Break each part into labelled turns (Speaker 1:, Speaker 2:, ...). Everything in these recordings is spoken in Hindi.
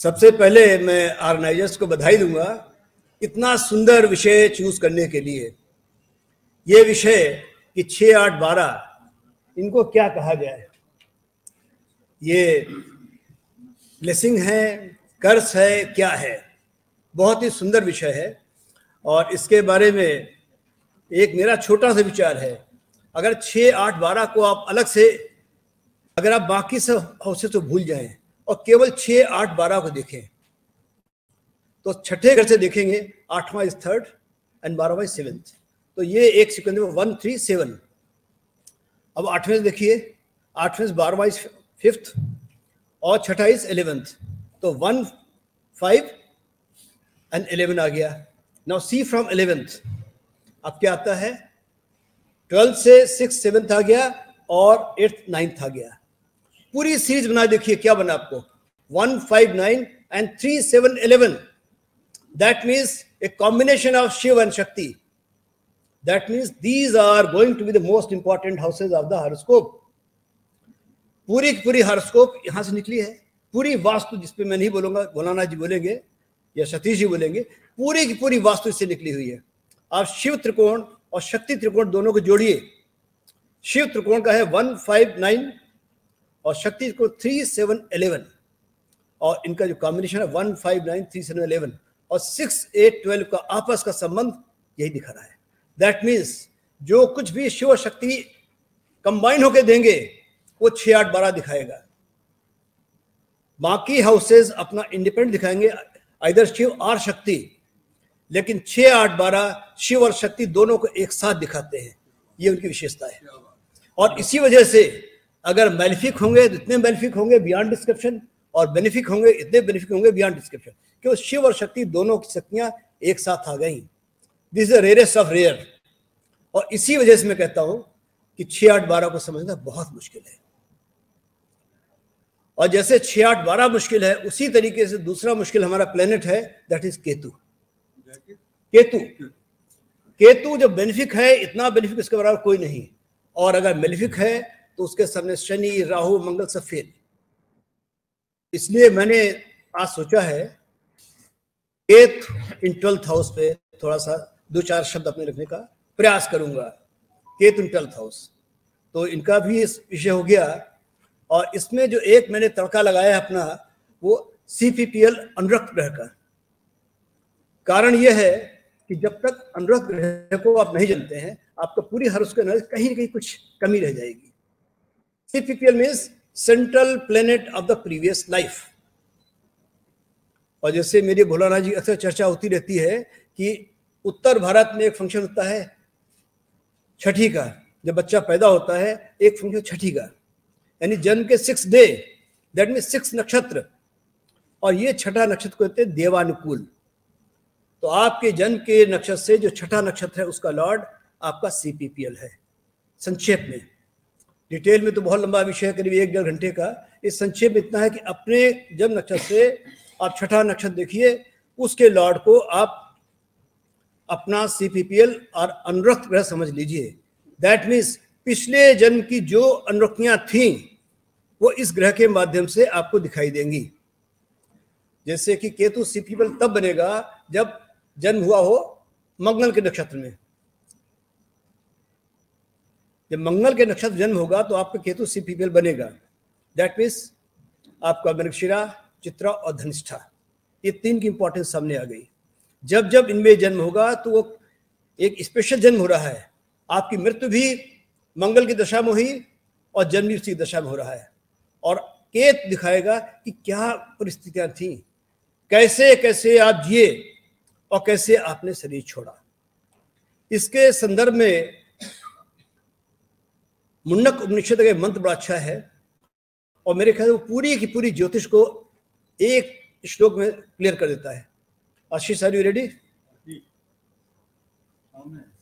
Speaker 1: सबसे पहले मैं ऑर्गेनाइजर्स को बधाई दूंगा इतना सुंदर विषय चूज करने के लिए। ये विषय कि 6, 8, 12 इनको क्या कहा गया है, ये ब्लेसिंग है, कर्स है, क्या है? बहुत ही सुंदर विषय है और इसके बारे में एक मेरा छोटा सा विचार है। अगर 6, 8, 12 को आप अलग से, अगर आप बाकी सब हाउसेस को भूल जाएं और केवल 6, 8, 12 को देखें तो छठे घर से देखेंगे 8वां इज थर्ड एंड 12वां इज सेवेंथ, तो ये एक सीक्वेंस में 1, 3, 7। अब 8वें से देखिए, 8वें से 12वां इज फिफ्थ और छठा इज 11th, तो 1, 5 एंड 11 आ गया। नाउ सी फ्रॉम 11th अब क्या आता है, 12 से 6, 7th आ गया और 8th, 9th आ गया। पूरी सीरीज बना देखिए क्या बना आपको, 1, 5, 9 and 3, 7, 11। That means a combination of Shiv and Shakti. That means these are going to be the most important houses of the horoscope. पूरी की पूरी हॉरोस्कोप यहां से निकली है। पूरी वास्तु, जिसपे मैं नहीं बोलूंगा, भोलानाथ जी बोलेंगे या सतीश जी बोलेंगे, पूरी की पूरी वास्तु इससे निकली हुई है। आप शिव त्रिकोण और शक्ति त्रिकोण दोनों को जोड़िए। शिव त्रिकोण का है 1, 5, 9 और शक्ति को 3, 7, 11 और इनका जो कॉम्बिनेशन है 1, 5, 9, 3, 7, 11 और 6, 8, 12 का आपस का संबंध यही दिखा रहा है। दैट मीन्स जो कुछ भी शिव और शक्ति कंबाइन होकर देंगे वो 6, 8, 12 दिखाएगा। बाकी हाउसेस अपना इंडिपेंडेंट दिखाएंगे, आइदर शिव और शक्ति, लेकिन 6, 8, 12 शिव और शक्ति दोनों को एक साथ दिखाते हैं। ये उनकी विशेषता है और इसी वजह से अगर मैलिफिक होंगे तो इतने मैलिफिक होंगे बियॉन्ड डिस्क्रिप्शन, और बेनिफिक होंगे इतने बेनिफिक होंगे बियॉन्ड डिस्क्रिप्शन, क्योंकि शिव और शक्ति दोनों की शक्तियां एक साथ आ गई। This is the rarest of rare. और इसी वजह से मैं कहता हूं कि 6, 8, 12 को समझना बहुत मुश्किल है। और जैसे 6, 8, 12 मुश्किल है, उसी तरीके से दूसरा मुश्किल हमारा प्लेनेट है, दैट इज केतु। केतु जब बेनिफिक है, इतना बेनिफिक इसके बराबर कोई नहीं, और अगर मेलिफिक है तो उसके सामने शनि, राहु, मंगल सब फेल। इसलिए मैंने आज सोचा है केतु इन 12th हाउस पे थोड़ा सा 2-4 शब्द अपने लिखने का प्रयास करूंगा। केतु इन 12th हाउस, तो इनका भी इस विषय हो गया। और इसमें जो एक मैंने तड़का लगाया अपना, वो CPPL अनुरक्त ग्रह का। कारण यह है कि जब तक अनुरक्त ग्रह को आप नहीं जानते हैं, आपको पूरी हॉरोस्कोप के अंदर कहीं ना कहीं कुछ कमी रह जाएगी। CPPL means central planet of the previous life. और जैसे मेरी भोलानाथ जी अक्सर चर्चा होती रहती है कि उत्तर भारत में एक फंक्शन होता है छठी का, जब बच्चा पैदा होता है एक फंक्शन छठी का, यानी जन्म के 6 डे, दैट मीन 6 नक्षत्र, और ये छठा नक्षत्र को कहते हैं देवानुकूल। तो आपके जन्म के नक्षत्र से जो छठा नक्षत्र है उसका लॉर्ड आपका CPPL है। संक्षेप में, डिटेल में तो बहुत लंबा विषय है, करीब 1-1.5 घंटे का। इस संक्षेप में इतना है कि अपने जन्म नक्षत्र से आप छठा नक्षत्र देखिए, उसके लॉर्ड को आप अपना CPPL और अनुरक्त ग्रह समझ लीजिए। दैट मीन्स पिछले जन्म की जो अनुरक्तियां थी वो इस ग्रह के माध्यम से आपको दिखाई देंगी। जैसे कि केतु CPPL तब बनेगा जब जन्म हुआ हो मंगल के नक्षत्र में। जब मंगल के नक्षत्र जन्म होगा तो आपका केतु CPPL बनेगा। दैट मीन्स आपका मृगशिरा, चित्रा और धनिष्ठा, ये 3 की इंपॉर्टेंस सामने आ गई। जब जब इनमें जन्म होगा तो वो एक स्पेशल जन्म हो रहा है। आपकी मृत्यु भी मंगल की दशा में हुई और जन्म भी उसी दशा में हो रहा है। और केत दिखाएगा कि क्या परिस्थितियां थी, कैसे कैसे आप जिए और कैसे आपने शरीर छोड़ा। इसके संदर्भ में मुंडक उपनिषद का मंत्र बड़ा अच्छा है और मेरे ख्याल में पूरी की पूरी ज्योतिष को एक श्लोक में क्लियर कर देता है। आशीष, आर यू रेडी?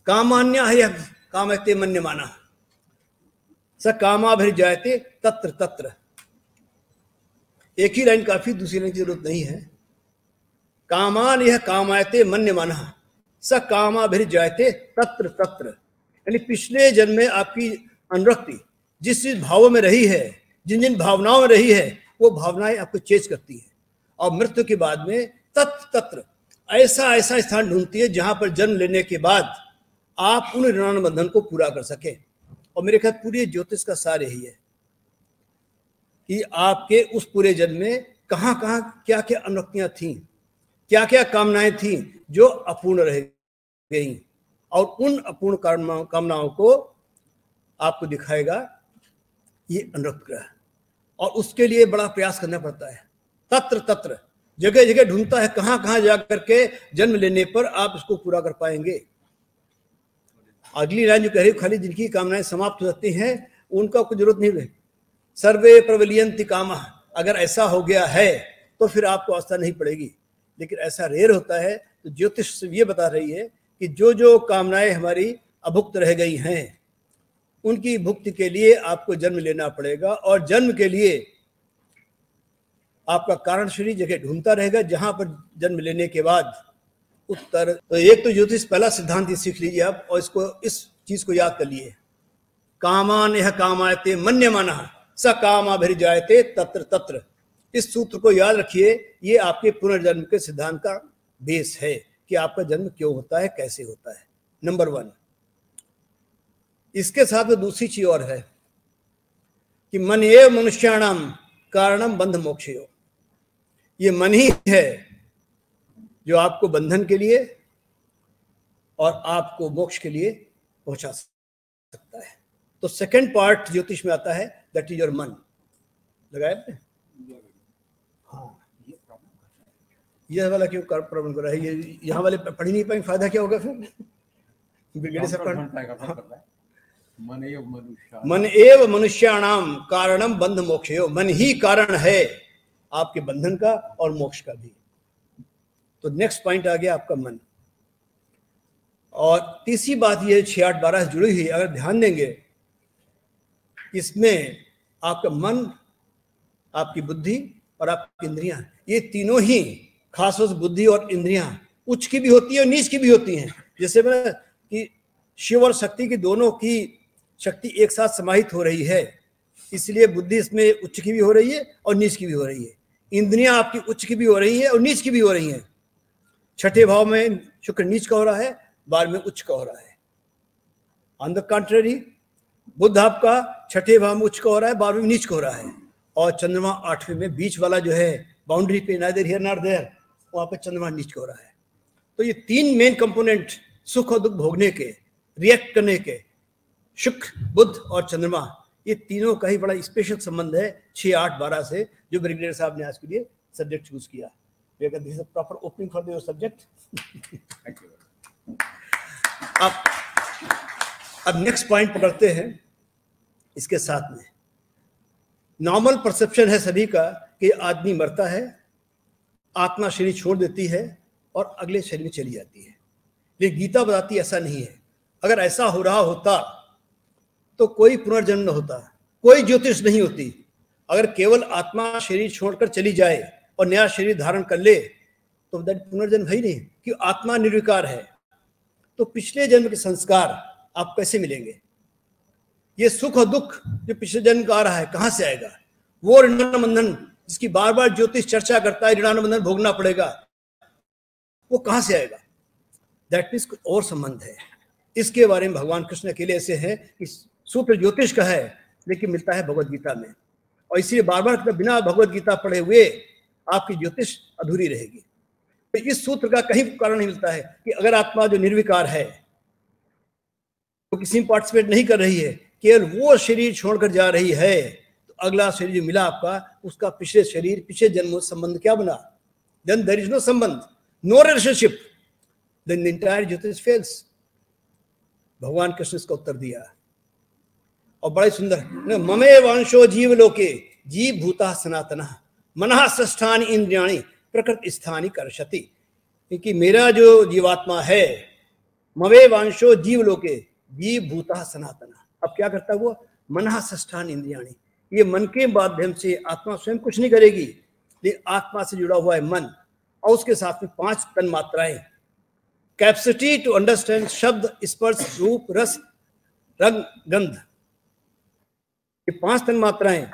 Speaker 1: कामान्या है कामयते मन्यमाना स कामाभिर्जायते तत्र तत्र। एक ही लाइन काफी, दूसरी लाइन की जरूरत नहीं है। कामान यह कामायते मन्यमाना स कामाभिर्जायते तत्र तत्र, यानी पिछले जन्म में आपकी अनुरक्ति जिस जिस भावों में रही है, जिन जिन भावनाओं में रही है, वो भावनाएं आपको चेंज करती हैं और मृत्यु के बाद में तत्र तत्र ऐसा ऐसा स्थान ढूंढती है जहां पर जन्म लेने के बाद आप उन ऋणानुबंधन को पूरा कर सके। और मेरे ख्याल पूरे ज्योतिष का सार यही है कि आपके उस पूरे जन्म में कहाँ कहाँ क्या क्या अनुरक्तियां थीं, क्या क्या कामनाएं थीं जो अपूर्ण रह गई, और उन अपूर्ण कामनाओं को आपको दिखाएगा ये अनुरक्त ग्रह। और उसके लिए बड़ा प्रयास करना पड़ता है, तत्र तत्र जगह जगह ढूंढता है कहाँ कहाँ जाकर के जन्म लेने पर आप इसको पूरा कर पाएंगे। अगली लाइन जो कह रही खाली जिनकी कामनाएं समाप्त हो जाती हैं उनका कोई जरूरत नहीं है। सर्वे प्रबलियंति कामः, अगर ऐसा हो गया है तो फिर आपको आस्था नहीं पड़ेगी। लेकिन ऐसा रेयर होता है, तो ज्योतिष ये बता रही है कि जो जो कामनाएं हमारी अभुक्त रह गई हैं उनकी भुक्ति के लिए आपको जन्म लेना पड़ेगा। और जन्म के लिए आपका कारण शरीर जगह ढूंढता रहेगा जहां पर जन्म लेने के बाद उत्तर। तो एक तो ज्योतिष पहला सिद्धांत ये सीख लीजिए आप, और इसको इस चीज को याद कर लिए, कामान यह कामायते मन्यमानः स कामाभिर्जायते तत्र तत्र। इस सूत्र को याद रखिए, ये आपके पुनर्जन्म के सिद्धांत का बेस है कि आपका जन्म क्यों होता है, कैसे होता है। नंबर 1। इसके साथ में दूसरी चीज और है कि मन एव मनुष्याणाम कारणम बंध मोक्षयो। ये मन ही है जो आपको बंधन के लिए और आपको मोक्ष के लिए पहुंचा सकता है। तो सेकंड पार्ट ज्योतिष में आता है, दैट इज योर मन। लगाया आपने? हाँ, ये वाला क्यों प्रॉब्लम कर रहा है? ये यहाँ वाले पढ़ ही नहीं पाएंगे, फायदा क्या होगा फिर? मन एव मनुष्याणाम कारणम बंध मोक्षयो। मन ही कारण है आपके बंधन का और मोक्ष का भी। तो नेक्स्ट पॉइंट आ गया आपका मन। और तीसरी बात यह 6, 8, 12 से जुड़ी हुई, अगर ध्यान देंगे इसमें आपका मन, आपकी बुद्धि और आपकी इंद्रियां, ये तीनों ही, खासतौर से बुद्धि और इंद्रियां उच्च की भी होती है और नीच की भी होती हैं। जैसे मैं कि शिव और शक्ति की दोनों की शक्ति एक साथ समाहित हो रही है, इसलिए बुद्धि इसमें उच्च की भी हो रही है और नीच की भी हो रही है। इंद्रियां आपकी उच्च की भी हो रही है और नीच की भी हो रही हैं। छठे भाव में शुक्र नीच का हो रहा है, 12 में उच्च का हो रहा है। ऑन द कंट्ररी बुध आपका छठे भाव में उच्च का हो रहा है, 12वें में नीच का हो रहा है। और चंद्रमा 8वें में, बीच वाला जो है बाउंड्री पे, नाइदर हियर नॉट देयर, वहां पे चंद्रमा नीच का हो रहा है। तो ये 3 मेन कंपोनेंट सुख और दुख भोगने के, रिएक्ट करने के, शुक्र, बुध और चंद्रमा, ये तीनों का ही बड़ा स्पेशल संबंध है 6, 8, 12 से, जो ब्रिगेडियर साहब ने आज के लिए सब्जेक्ट चूज किया। Proper opening for your subject. अब नेक्स्ट पॉइंट पकड़ते हैं इसके साथ में। नॉर्मल परसेप्शन है सभी का कि आदमी मरता है, आत्मा शरीर छोड़ देती है और अगले शरीर में चली जाती है। लेकिन गीता बताती ऐसा नहीं है। अगर ऐसा हो रहा होता तो कोई पुनर्जन्म न होता, कोई ज्योतिष नहीं होती। अगर केवल आत्मा शरीर छोड़कर चली जाए और नया शरीर धारण कर ले तो पुनर्जन्म है ही नहीं, कि आत्मा निर्विकार है। तो पिछले जन्म के संस्कार आप कैसे मिलेंगे? ये सुख और दुख जो पिछले जन्म का आ रहा है कहां से आएगा? वो ऋणानुबंधन जिसकी बार बार ज्योतिष चर्चा करता है, ऋणानुबंधन भोगना पड़ेगा, वो कहां से आएगा? दैट मीन्स कुछ और संबंध है। इसके बारे में भगवान कृष्ण अकेले ऐसे हैं कि सूत्र ज्योतिष का है लेकिन मिलता है भगवद गीता में। और इसलिए बार बार बिना भगवद गीता पढ़े हुए आपकी ज्योतिष अधूरी रहेगी। तो इस सूत्र का कहीं कारण नहीं मिलता है कि अगर आत्मा जो निर्विकार है, तो किसी में पार्टिसिपेट नहीं कर रही है, केवल वो शरीर छोड़कर जा रही है, तो अगला शरीर जो मिला आपका, उसका पिछले शरीर, पिछले जन्म संबंध क्या बना? Then there is no sambandh, no relationship, then the entire jyotish fails. भगवान कृष्ण इसका उत्तर दिया और बड़ा सुंदर, ममे वंशो जीव लोके जीव भूता सनातनः मनः षष्ठानि इंद्रियाणि प्रकृति स्थानी कर्षति। क्योंकि मेरा जो जीवात्मा है, मवे वांशो जीव लोके जीव भूता सनातन। अब क्या करता वो? मनः षष्ठान इंद्रियाणि, ये मन के माध्यम से आत्मा स्वयं कुछ नहीं करेगी, लेकिन आत्मा से जुड़ा हुआ है मन, और उसके साथ में 5 तन मात्राएं, कैपेसिटी टू अंडरस्टैंड शब्द, स्पर्श, रूप, रस, रंग, गंध। ये 5 तन मात्राएं,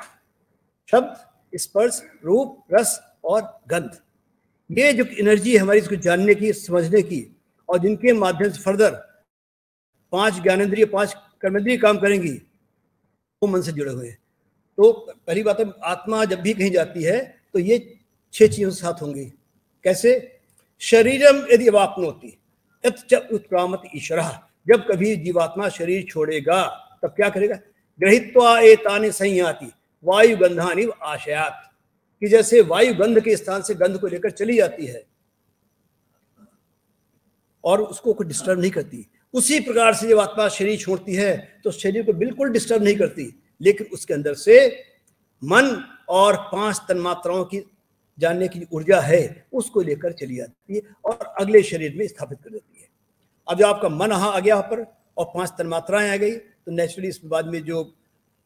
Speaker 1: शब्द, स्पर्श, रूप, रस और गंध। ये जो एनर्जी है हमारी, इसको जानने की, समझने की, और जिनके माध्यम से फर्दर 5 ज्ञानेंद्रिय 5 कर्मेंद्रिय काम करेंगी, वो मन से जुड़े हुए हैं। तो पहली बात है, आत्मा जब भी कहीं जाती है तो ये 6 चीजों के साथ होंगी। कैसे? शरीरम यदि वापनोति यत् उत्क्रामत ईश्वरः, जब कभी जीवात्मा शरीर छोड़ेगा तब क्या करेगा? गृहीत्वा एतानि संयाति वायु गंधानि आशयात, कि जैसे वायु गंध के स्थान से गंध को लेकर चली जाती है और उसको कोई डिस्टर्ब नहीं करती, उसी प्रकार से जब आत्मा शरीर छोड़ती है तो शरीर को बिल्कुल डिस्टर्ब नहीं करती, लेकिन उसके अंदर से मन और 5 तन्मात्राओं की जानने की ऊर्जा है उसको लेकर चली जाती है और अगले शरीर में स्थापित कर देती है। अब जब आपका मन यहाँ आ गया यहाँ पर और 5 तन्मात्राएं आ गई तो नेचुरली इसके बाद में जो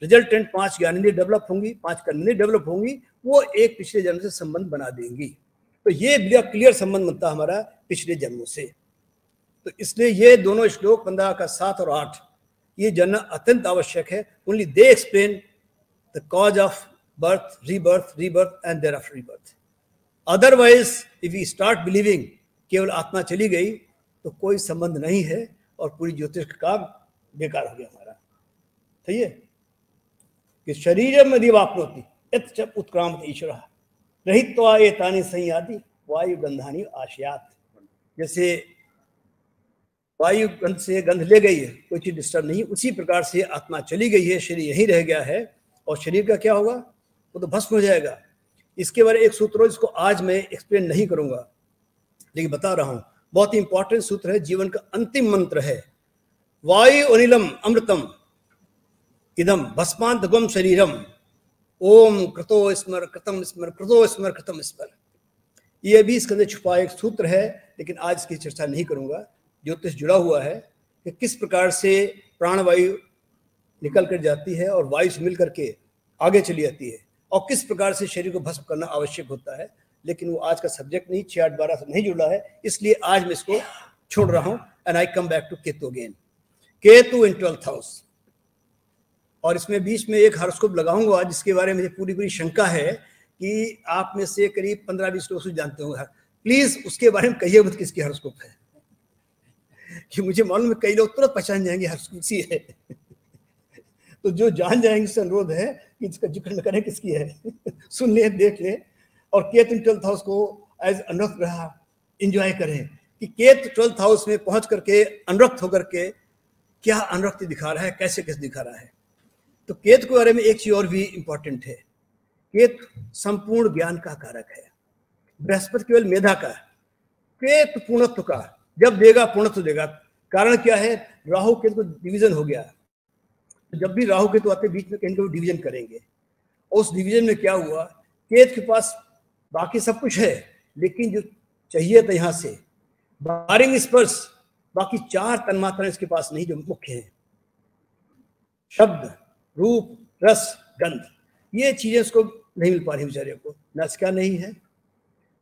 Speaker 1: रिजल्टेंट 5 ज्ञानेंद्रिय डेवलप होंगी, 5 कर्मेंद्रिय डेवलप होंगी, वो एक पिछले जन्म से संबंध बना देंगी। तो ये क्लियर संबंध बनता हमारा पिछले जन्मों से। तो इसलिए ये दोनों श्लोक 15 का 7 और 8 ये जानना अत्यंत आवश्यक है। Only they explain the cause of birth, rebirth, rebirth and thereafter rebirth. Otherwise if we start believing केवल आत्मा चली गई तो कोई संबंध नहीं है और पूरी ज्योतिष का काम बेकार हो गया हमारा। सही है कि शरीरम यदि वापनोति यत् उत्क्रामत ईश्वरः गृहीत्वा एतानि संयाति वायु गंधानि आशयात। जैसे वायु गंध से गंध ले गई है, कोई चीज डिस्टर्ब नहीं, उसी प्रकार से आत्मा चली गई है, शरीर यहीं रह गया है और शरीर का क्या होगा? वो तो भस्म हो जाएगा। इसके बारे एक सूत्र है जिसको आज मैं एक्सप्लेन नहीं करूंगा, लेकिन बता रहा हूं, बहुत ही इंपॉर्टेंट सूत्र है, जीवन का अंतिम मंत्र है। वायु अनिलम अमृतम इदम भस्मांतगम शरीरम ओम कृतो स्मर कृतम स्मर कृतो स्मर कृतम स्मर। ये भी इसके अंदर छुपा एक सूत्र है, लेकिन आज इसकी चर्चा नहीं करूंगा। ज्योतिष जुड़ा हुआ है कि किस प्रकार से प्राणवायु निकल कर जाती है और वायु से मिल करके आगे चली जाती है और किस प्रकार से शरीर को भस्म करना आवश्यक होता है, लेकिन वो आज का सब्जेक्ट नहीं, 6-8-12 से नहीं जुड़ा है, इसलिए आज मैं इसको छोड़ रहा हूं। And I come back to Ketu again. Ketu in 12th house, और इसमें बीच में एक हॉरोस्कोप लगाऊंगा जिसके बारे में मुझे पूरी शंका है कि आप में से करीब 15-20 लोग जानते होंगे। प्लीज उसके बारे में कहिए मत किसकी हॉरोस्कोप है, कि मुझे मालूम है कई लोग तुरंत पहचान जाएंगे हॉरोस्कोप सी है। तो जो जान जाएंगे इससे अनुरोध है कि इसका जिक्र न करें किसकी है। सुन ले, देख ले, और केतु 12th हाउस को एज अनुरक्त रहा एंजॉय करें कि केतु 12th हाउस में पहुंच करके अनुरक्त होकर के क्या अनुरक्ति दिखा रहा है, कैसे कैसे दिखा रहा है। तो केतु के बारे में एक चीज और भी इंपॉर्टेंट है, केतु संपूर्ण ज्ञान का कारक है, बृहस्पति केवल मेधा का, केतु पूर्णत्व का, जब देगा पूर्णत्व देगा। कारण क्या है? राहु केतु को डिवीजन हो गया, जब भी राहु केतु आते बीच में कहीं कहीं डिवीजन करेंगे। उस डिवीजन में क्या हुआ? केतु के पास बाकी सब कुछ है, लेकिन जो चाहिए था यहां से बारिंग स्पर्श, बाकी 4 तन्मात्राएं इसके पास नहीं जो मुख्य है, शब्द, रूप, रस, गंध, ये चीजें उसको नहीं मिल पा रही बेचारे को। नासिका नहीं है,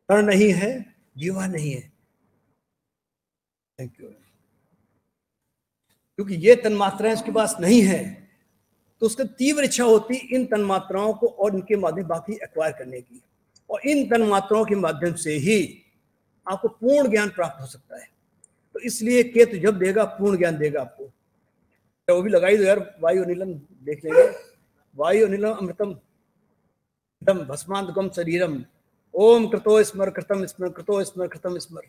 Speaker 1: कर्ण नहीं है, जीवा नहीं है। Thank you. क्योंकि ये तन्मात्राएं उसके पास नहीं है तो उसकी तीव्र इच्छा होती इन तन्मात्राओं को और इनके माध्यम बाकी एक्वायर करने की, और इन तन्मात्राओं के माध्यम से ही आपको पूर्ण ज्ञान प्राप्त हो सकता है। तो इसलिए केतु जब देगा पूर्ण ज्ञान देगा आपको। तो वो भी लगाई दो यार, वायु अनिलम देख लेंगे। वायु अनिलम अमृतम इदम भस्मांतगम शरीरम ओम कृतो स्मर कृतम स्मर कृतो स्मर कृतम स्मर।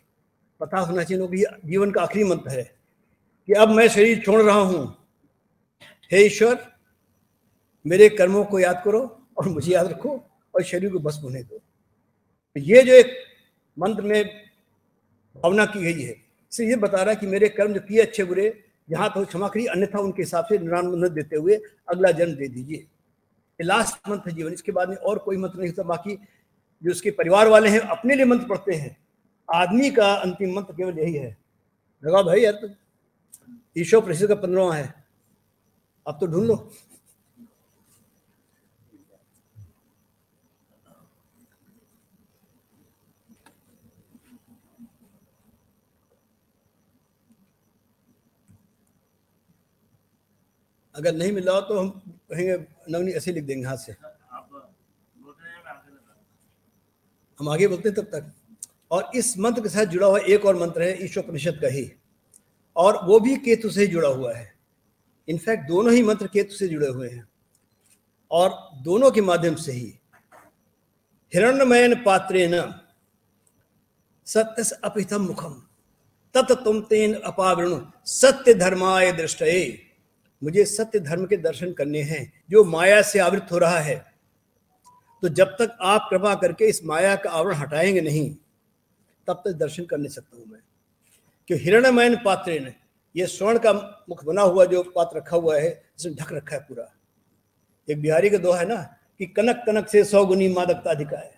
Speaker 1: पता होना चाहिए कि जीवन का आखिरी मंत्र है कि अब मैं शरीर छोड़ रहा हूं, हे ईश्वर मेरे कर्मों को याद करो और मुझे याद रखो और शरीर को भस्म होने दो। तो ये जो एक मंत्र में भावना की गई है, इससे ये बता रहा है कि मेरे कर्म जो किए अच्छे बुरे जहां तो क्षमा करिए, अन्यथा उनके हिसाब से निरान देते हुए अगला जन्म दे दीजिए। ये लास्ट मंत्र है जीवन, इसके बाद में और कोई मंत्र नहीं होता। बाकी जो उसके परिवार वाले हैं अपने लिए मंत्र पढ़ते हैं, आदमी का अंतिम मंत्र केवल यही है। लगा भाई यार, तो ईशो प्रसिद्ध का 15वां है, अब तो ढूंढ लो। अगर नहीं मिला तो हम कहेंगे नवनी ऐसे लिख देंगे हाथ से। हम आगे बोलते हैं तब तक। और इस मंत्र के साथ जुड़ा हुआ एक और मंत्र है ईशोपनिषद का ही, और वो भी केतु से ही जुड़ा हुआ है। इनफैक्ट दोनों ही मंत्र केतु से जुड़े हुए हैं, और दोनों के माध्यम से ही हिरण्मयन पात्रेण सत्य अपहितम मुखम तत तुम तेन अपावृणु सत्य धर्माय दृष्टये। मुझे सत्य धर्म के दर्शन करने हैं जो माया से आवृत हो रहा है। तो जब तक आप कृपा करके इस माया का आवरण हटाएंगे नहीं, तब तक दर्शन कर नहीं सकता हूं मैं। कि हिरण्मयन पात्रेण, ये स्वर्ण का मुख बना हुआ जो पात्र रखा हुआ है, इसमें ढक रखा है पूरा। एक बिहारी का दोहा है ना कि कनक कनक से 100 गुनी मादकता अधिका है,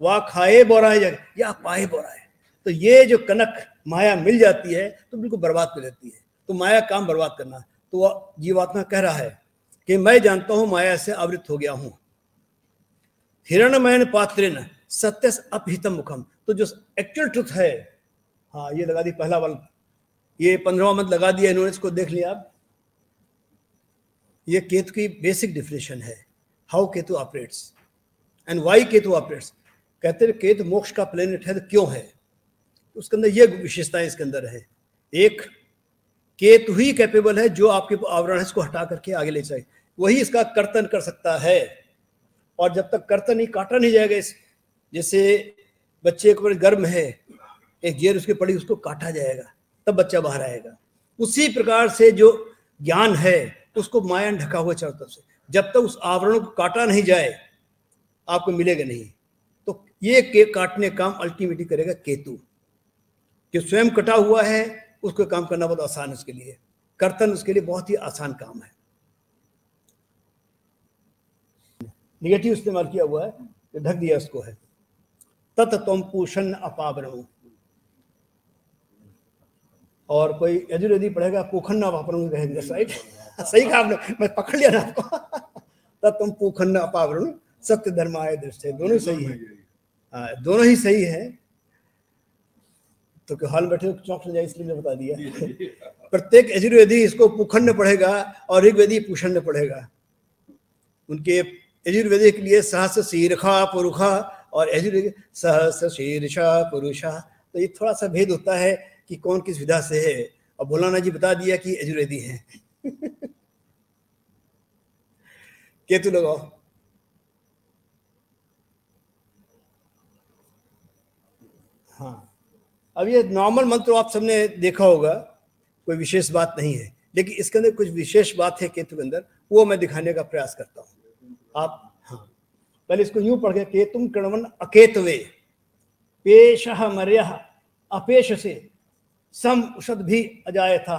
Speaker 1: वह खाए बोराए या पाए बोराए। तो ये जो कनक माया मिल जाती है तो बिल्कुल बर्बाद कर देती है। तो माया काम बर्बाद करना, तो वह जीवात्मा कह रहा है कि मैं जानता हूं माया से आवृत हो गया हूं। हिरण्मयन पात्रेण सत्य अपहितम मुखम, तो जो एक्चुअल ट्रुथ है, हाँ ये लगा दी पहला वाला, ये 15वां मंत्र लगा दिया इन्होंने, इसको देख लिया आप। ये केतु की बेसिक डिफिनेशन है, how Ketu operates and why Ketu operates. कहते हैं केतु मोक्ष का प्लेनेट है तो क्यों है, उसके अंदर ये विशेषताएं इसके अंदर है। एक, केतु ही कैपेबल है जो आपके आवरण है इसको हटा करके आगे ले जाए, वही इसका कर्तन कर सकता है। और जब तक कर्तन ही काटा नहीं जाएगा, इस जैसे बच्चे को गर्भ में है, एक जेर उसके पड़ी, उसको काटा जाएगा तब बच्चा बाहर आएगा। उसी प्रकार से जो ज्ञान है उसको माया ने ढका हुआ चारों तरफ से, जब तक उस आवरण को काटा नहीं जाए आपको मिलेगा नहीं। तो ये काटने काम अल्टीमेटली करेगा केतु, कि स्वयं कटा हुआ है उसको काम करना बहुत आसान है उसके लिए, कर्तन उसके लिए बहुत ही आसान काम है। निगेटिव इस्तेमाल किया हुआ है, ढक दिया उसको है। तत तुम पूषण अपावरण, और कोई यजुर्वेदी पढ़ेगा पूखन्न अपावरण कहेंगे, राइट? सही कहा आपने, मैं पकड़ लिया ना आपको। तत तुम पूखन्न अपावरण सत्य धर्माय दृष्टये, दोनों सही है। हाँ, दोनों ही सही है। तो हॉल बैठे चौंक जाए इसलिए मैंने बता दिया। प्रत्येक यजुर्वेदी इसको पूखन्न पढ़ेगा और ऋग्वेदी पूषण पढ़ेगा। उनके यजुर्वेदी के लिए सहस्र शीर्षा पुरुषा और यजुर्वेद सहस्र शीर्षा पुरुषा, तो ये थोड़ा सा भेद होता है कि कौन किस विधा से है। और भोलाना जी बता दिया कि यजुर्वेदी है। केतु लगाओ। हाँ, अब ये नॉर्मल मंत्र आप सबने देखा होगा, कोई विशेष बात नहीं है, लेकिन इसके अंदर कुछ विशेष बात है केतु के अंदर, वो मैं दिखाने का प्रयास करता हूँ। आप हाँ, पहले इसको यूं पढ़ के, केतुम कृणवन अकेतवे पेशः मर्यः अपेश से सम उषद भी अजाय था।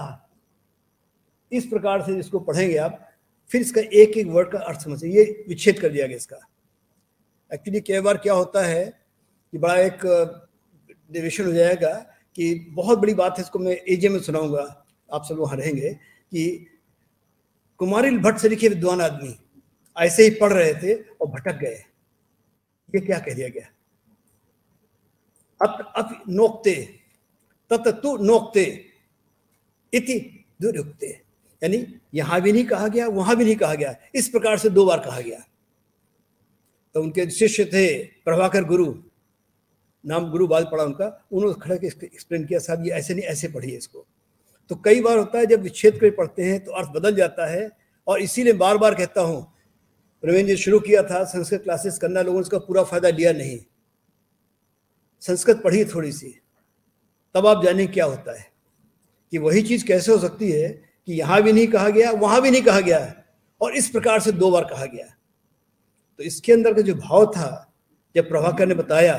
Speaker 1: इस प्रकार से इसको पढ़ेंगे आप, फिर इसका एक एक वर्ड का अर्थ समझिए। ये विच्छेद कर दिया गया इसका। एक्चुअली कई बार क्या होता है कि बड़ा एक डिविशन हो जाएगा कि बहुत बड़ी बात है, इसको मैं एजे में सुनाऊंगा, आप सब वहां रहेंगे, कि कुमारिल भट्ट से लिखे विद्वान आदमी ऐसे ही पढ़ रहे थे और भटक गए। ये क्या कह दिया गया? अप नोक्ते तत तु नोक्ते इति दुरुक्ते, यानी यहां भी नहीं कहा गया वहां भी नहीं कहा गया, इस प्रकार से 2 बार कहा गया। तो उनके शिष्य थे प्रभाकर गुरु, नाम गुरु बाद पढ़ा उनका, उन्होंने खड़ा के एक्सप्लेन किया, साहब ये ऐसे नहीं ऐसे पढ़िए इसको। तो कई बार होता है जब विच्छेद कर पढ़ते हैं तो अर्थ बदल जाता है, और इसीलिए बार बार कहता हूं, प्रवीण जी शुरू किया था संस्कृत क्लासेस करना, लोगों ने इसका पूरा फायदा लिया नहीं। संस्कृत पढ़िए थोड़ी सी, तब आप जानें क्या होता है कि वही चीज कैसे हो सकती है कि यहां भी नहीं कहा गया वहां भी नहीं कहा गया और इस प्रकार से 2 बार कहा गया। तो इसके अंदर का जो भाव था, जब प्रभाकर ने बताया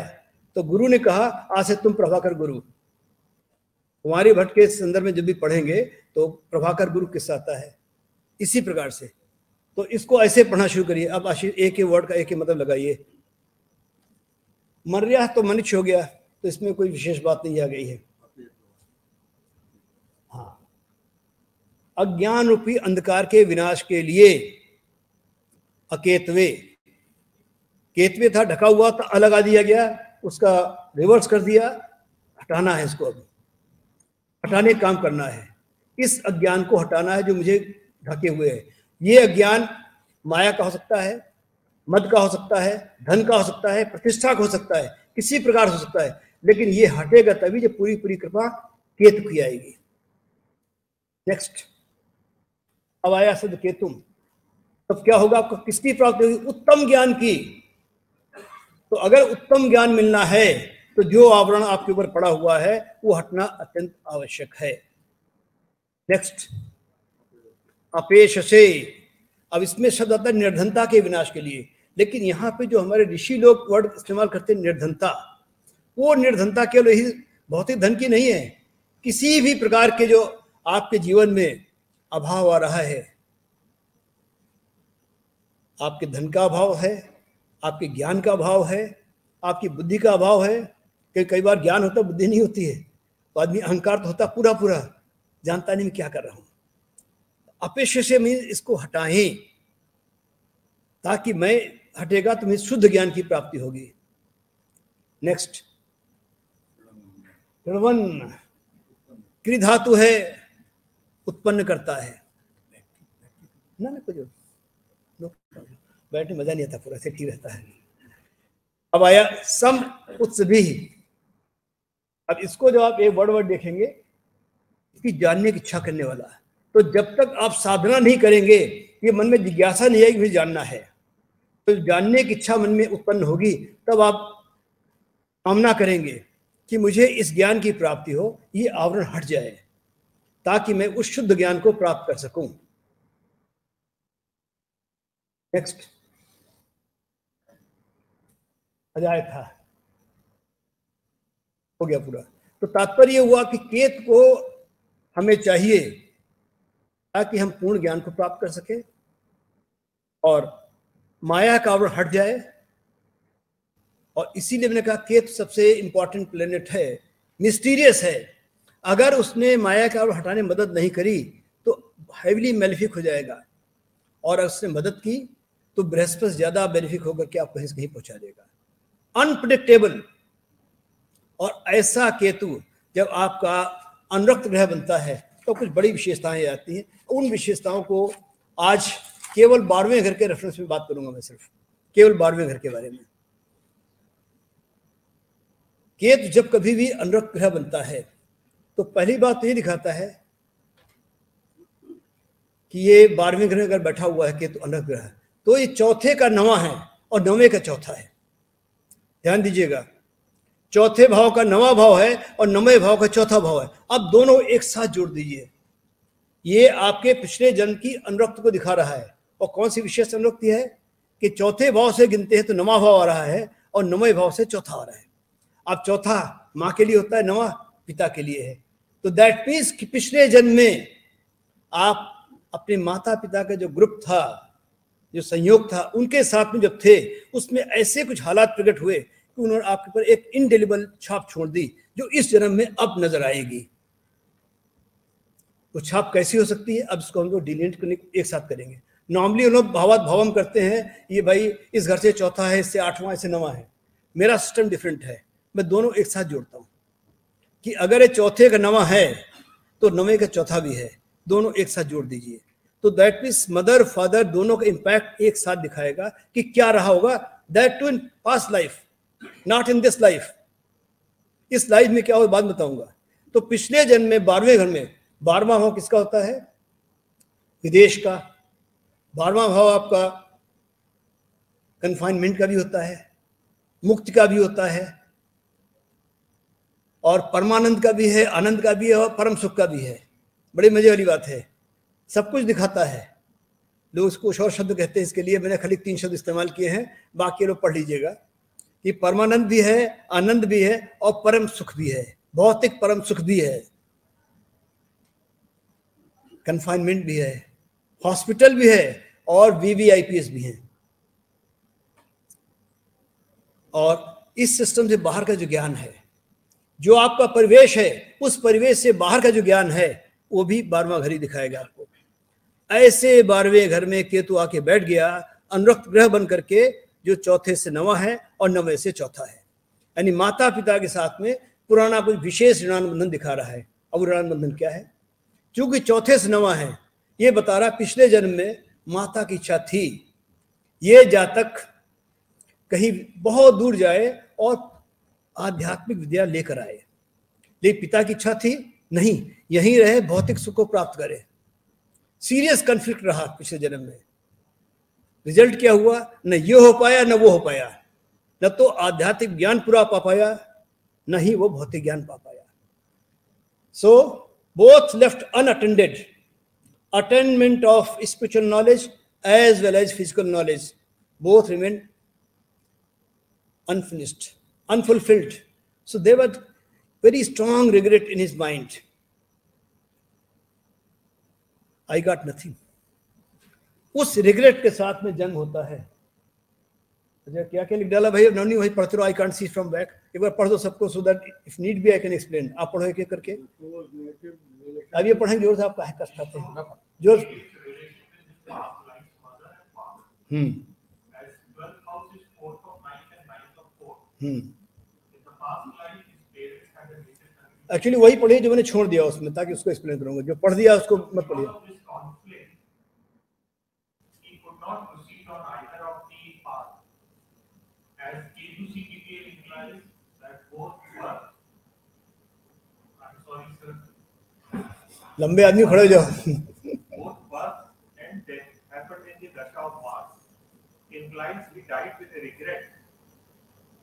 Speaker 1: तो गुरु ने कहा, आज से तुम प्रभाकर गुरु। कुमारी भट्ट के संदर्भ में जब भी पढ़ेंगे तो प्रभाकर गुरु किस्सा आता है इसी प्रकार से। तो इसको ऐसे पढ़ना शुरू करिए। अब आशीष एक ही वर्ड का एक ही मतलब लगाइए। मर्या तो मनुष्य हो गया, तो इसमें कोई विशेष बात नहीं आ गई है। हाँ, अज्ञान रूपी अंधकार के विनाश के लिए अकेतवे, केतवे था ढका हुआ था, अलग आ दिया गया, उसका रिवर्स कर दिया, हटाना है इसको, अब हटाने का काम करना है। इस अज्ञान को हटाना है जो मुझे ढके हुए है। ये अज्ञान माया का हो सकता है, मद का हो सकता है, धन का हो सकता है, प्रतिष्ठा का हो सकता है, किसी प्रकार हो सकता है, लेकिन ये हटेगा तभी जब पूरी पूरी कृपा केतु की आएगी। नेक्स्ट, अब आया शब्द केतुम, तब क्या होगा? आपको किसकी प्राप्ति होगी? उत्तम ज्ञान की। तो अगर उत्तम ज्ञान मिलना है तो जो आवरण आपके ऊपर पड़ा हुआ है वो हटना अत्यंत आवश्यक है। नेक्स्ट, अपेश से, अब इसमें शब्द आता है निर्धनता के विनाश के लिए, लेकिन यहाँ पे जो हमारे ऋषि लोग वर्ड इस्तेमाल करते हैं निर्धनता, वो निर्धनता केवल यही भौतिक धन की नहीं है, किसी भी प्रकार के जो आपके जीवन में अभाव आ रहा है, आपके धन का अभाव है, आपके ज्ञान का अभाव है, आपकी बुद्धि का अभाव है, कि कई बार ज्ञान होता बुद्धि नहीं होती है, तो आदमी अहंकार तो होता पूरा पूरा, जानता नहीं मैं क्या कर रहा हूं। अपेक्ष से मैं इसको हटाएं, ताकि मैं हटेगा तो मैं शुद्ध ज्ञान की प्राप्ति होगी। नेक्स्ट, ऋणवन, क्रि धातु है, उत्पन्न करता है ना, कुछ बैठने मजा नहीं आता, पूरा से ठीक रहता है। अब आया सम उत्सवी, अब इसको जब आप एक वर्ड देखेंगे, इसकी जानने की इच्छा करने वाला है। तो जब तक आप साधना नहीं करेंगे, ये मन में जिज्ञासा नहीं आएगी मुझे जानना है, तो जानने की इच्छा मन में उत्पन्न होगी, तब आप कामना करेंगे कि मुझे इस ज्ञान की प्राप्ति हो, ये आवरण हट जाए, ताकि मैं उस शुद्ध ज्ञान को प्राप्त कर सकूं। नेक्स्ट, अजाय था, हो गया पूरा। तो तात्पर्य हुआ कि केत को हमें चाहिए ताकि हम पूर्ण ज्ञान को प्राप्त कर सके और माया का आवरण हट जाए। और इसीलिए मैंने कहा केतु सबसे इंपॉर्टेंट प्लेनेट है, मिस्टीरियस है। अगर उसने माया का आवरण हटाने में मदद नहीं करी तो हैविली मेलेफिक हो जाएगा, और अगर उसने मदद की तो बृहस्पति ज्यादा बेनिफिक होकर के आपको कहीं पहुंचा देगा। अनप्रेडिक्टेबल, और ऐसा केतु जब आपका अनुरक्त ग्रह बनता है तो कुछ बड़ी विशेषताएं आती हैं। उन विशेषताओं को आज केवल 12वें घर के रेफरेंस में बात करूंगा मैं, सिर्फ केवल 12वें घर के बारे में। केतु जब कभी भी अनुरक्त ग्रह बनता है तो पहली बात तो ये दिखाता है कि ये 12वें घर में अगर बैठा हुआ है केतु अनुरक्त ग्रह, तो ये चौथे का नवा है और नवे का चौथा है। ध्यान दीजिएगा, चौथे भाव का नवा भाव है और नवे भाव का चौथा भाव है। अब दोनों एक साथ जोड़ दीजिए, ये आपके पिछले जन्म की अनुरक्त को दिखा रहा है। और कौन सी विशेष अनुरक्ति है कि चौथे भाव से गिनते हैं तो नवा भाव आ रहा है और नवे भाव से चौथा आ रहा है। अब चौथा माँ के लिए होता है, नवा पिता के लिए है। तो दैट मीन्स कि पिछले जन्म में आप अपने माता पिता का जो ग्रुप था, जो संयोग था, उनके साथ में जब थे, उसमें ऐसे कुछ हालात प्रकट हुए कि उन्होंने आपके ऊपर एक इंडेलिबल छाप छोड़ दी, जो इस जन्म में अब नजर आएगी। वो छाप कैसी हो सकती है, अब इसको हम लोग डिलीट करने एक साथ करेंगे। नॉर्मली लोग भावात भावम करते हैं, ये भाई इस घर से चौथा है, इससे आठवां, इससे नवा है। मेरा सिस्टम डिफरेंट है, मैं दोनों एक साथ जोड़ता हूं कि अगर ये चौथे का नवा है तो नवे का चौथा भी है, दोनों एक साथ जोड़ दीजिए। तो दैट मीन्स मदर फादर दोनों का इंपैक्ट एक साथ दिखाएगा कि क्या रहा होगा, that too in past life, not in this life. इस लाइफ में क्या हो बात बताऊंगा। तो पिछले जन्म में 12वें घर में 12वां भाव किसका होता है, विदेश का। 12वां भाव आपका कन्फाइनमेंट का भी होता है, मुक्ति का भी होता है, और परमानंद का भी है, आनंद का भी है, और परम सुख का भी है। बड़ी मजे वाली बात है, सब कुछ दिखाता है। लोग उसको कुछ और शब्द कहते हैं, इसके लिए मैंने खाली 3 शब्द इस्तेमाल किए हैं, बाकी लोग पढ़ लीजिएगा कि परमानंद भी है, आनंद भी है, और परम सुख भी है, भौतिक परम सुख भी है, कन्फाइनमेंट भी है, हॉस्पिटल भी है, और VVIPs भी हैं। और इस सिस्टम से बाहर का जो ज्ञान है, जो आपका परिवेश है, उस परिवेश से बाहर का जो ज्ञान है, वो भी 12वां घर ही दिखाएगा आपको। ऐसे 12वें घर में केतु आके बैठ गया, अनुरक्त ग्रह बन करके, जो चौथे से नवा है और नवे से चौथा है। यानी माता पिता के साथ में पुराना कुछ विशेष ऋणान बंधन दिखा रहा है। अब ऋणान बंधन क्या है, क्योंकि चौथे से नवा है, ये बता रहा पिछले जन्म में माता की इच्छा थी ये जातक कहीं बहुत दूर जाए और आध्यात्मिक विद्या लेकर आए, लेकिन पिता की इच्छा थी नहीं, यहीं रहे, भौतिक सुख को प्राप्त करे। सीरियस कॉन्फ्लिक्ट रहा पिछले जन्म में। रिजल्ट क्या हुआ? न ये हो पाया न वो हो पाया, न तो आध्यात्मिक ज्ञान पूरा पा पाया, न ही वो भौतिक ज्ञान पा पाया। So both left unattended. Attainment of spiritual knowledge as well as physical knowledge both remained unfinished, unfulfilled. So there was very strong regret in his mind. I got nothing. उस रिग्रेट के साथ में जन्म होता है। अच्छा क्या क्या लिख डाला भाई? नवनी वही पढ़ते रहो। I can't see from back. एक बार पढ़ दो सबको, so that if need be I can explain. आप पढ़ो एक एक करके। अब ये पढ़ेंगे जोर से, आपका है कष्ट आते हैं जोर। एक्चुअली वही पढ़िए जो मैंने छोड़ दिया उसमें, ताकि उसको एक्सप्लेन करूंगा। जो पढ़ दिया उसको मत पढ़िए। लंबे आदमी खड़े हो जाओ।
Speaker 2: Implies he died with a regret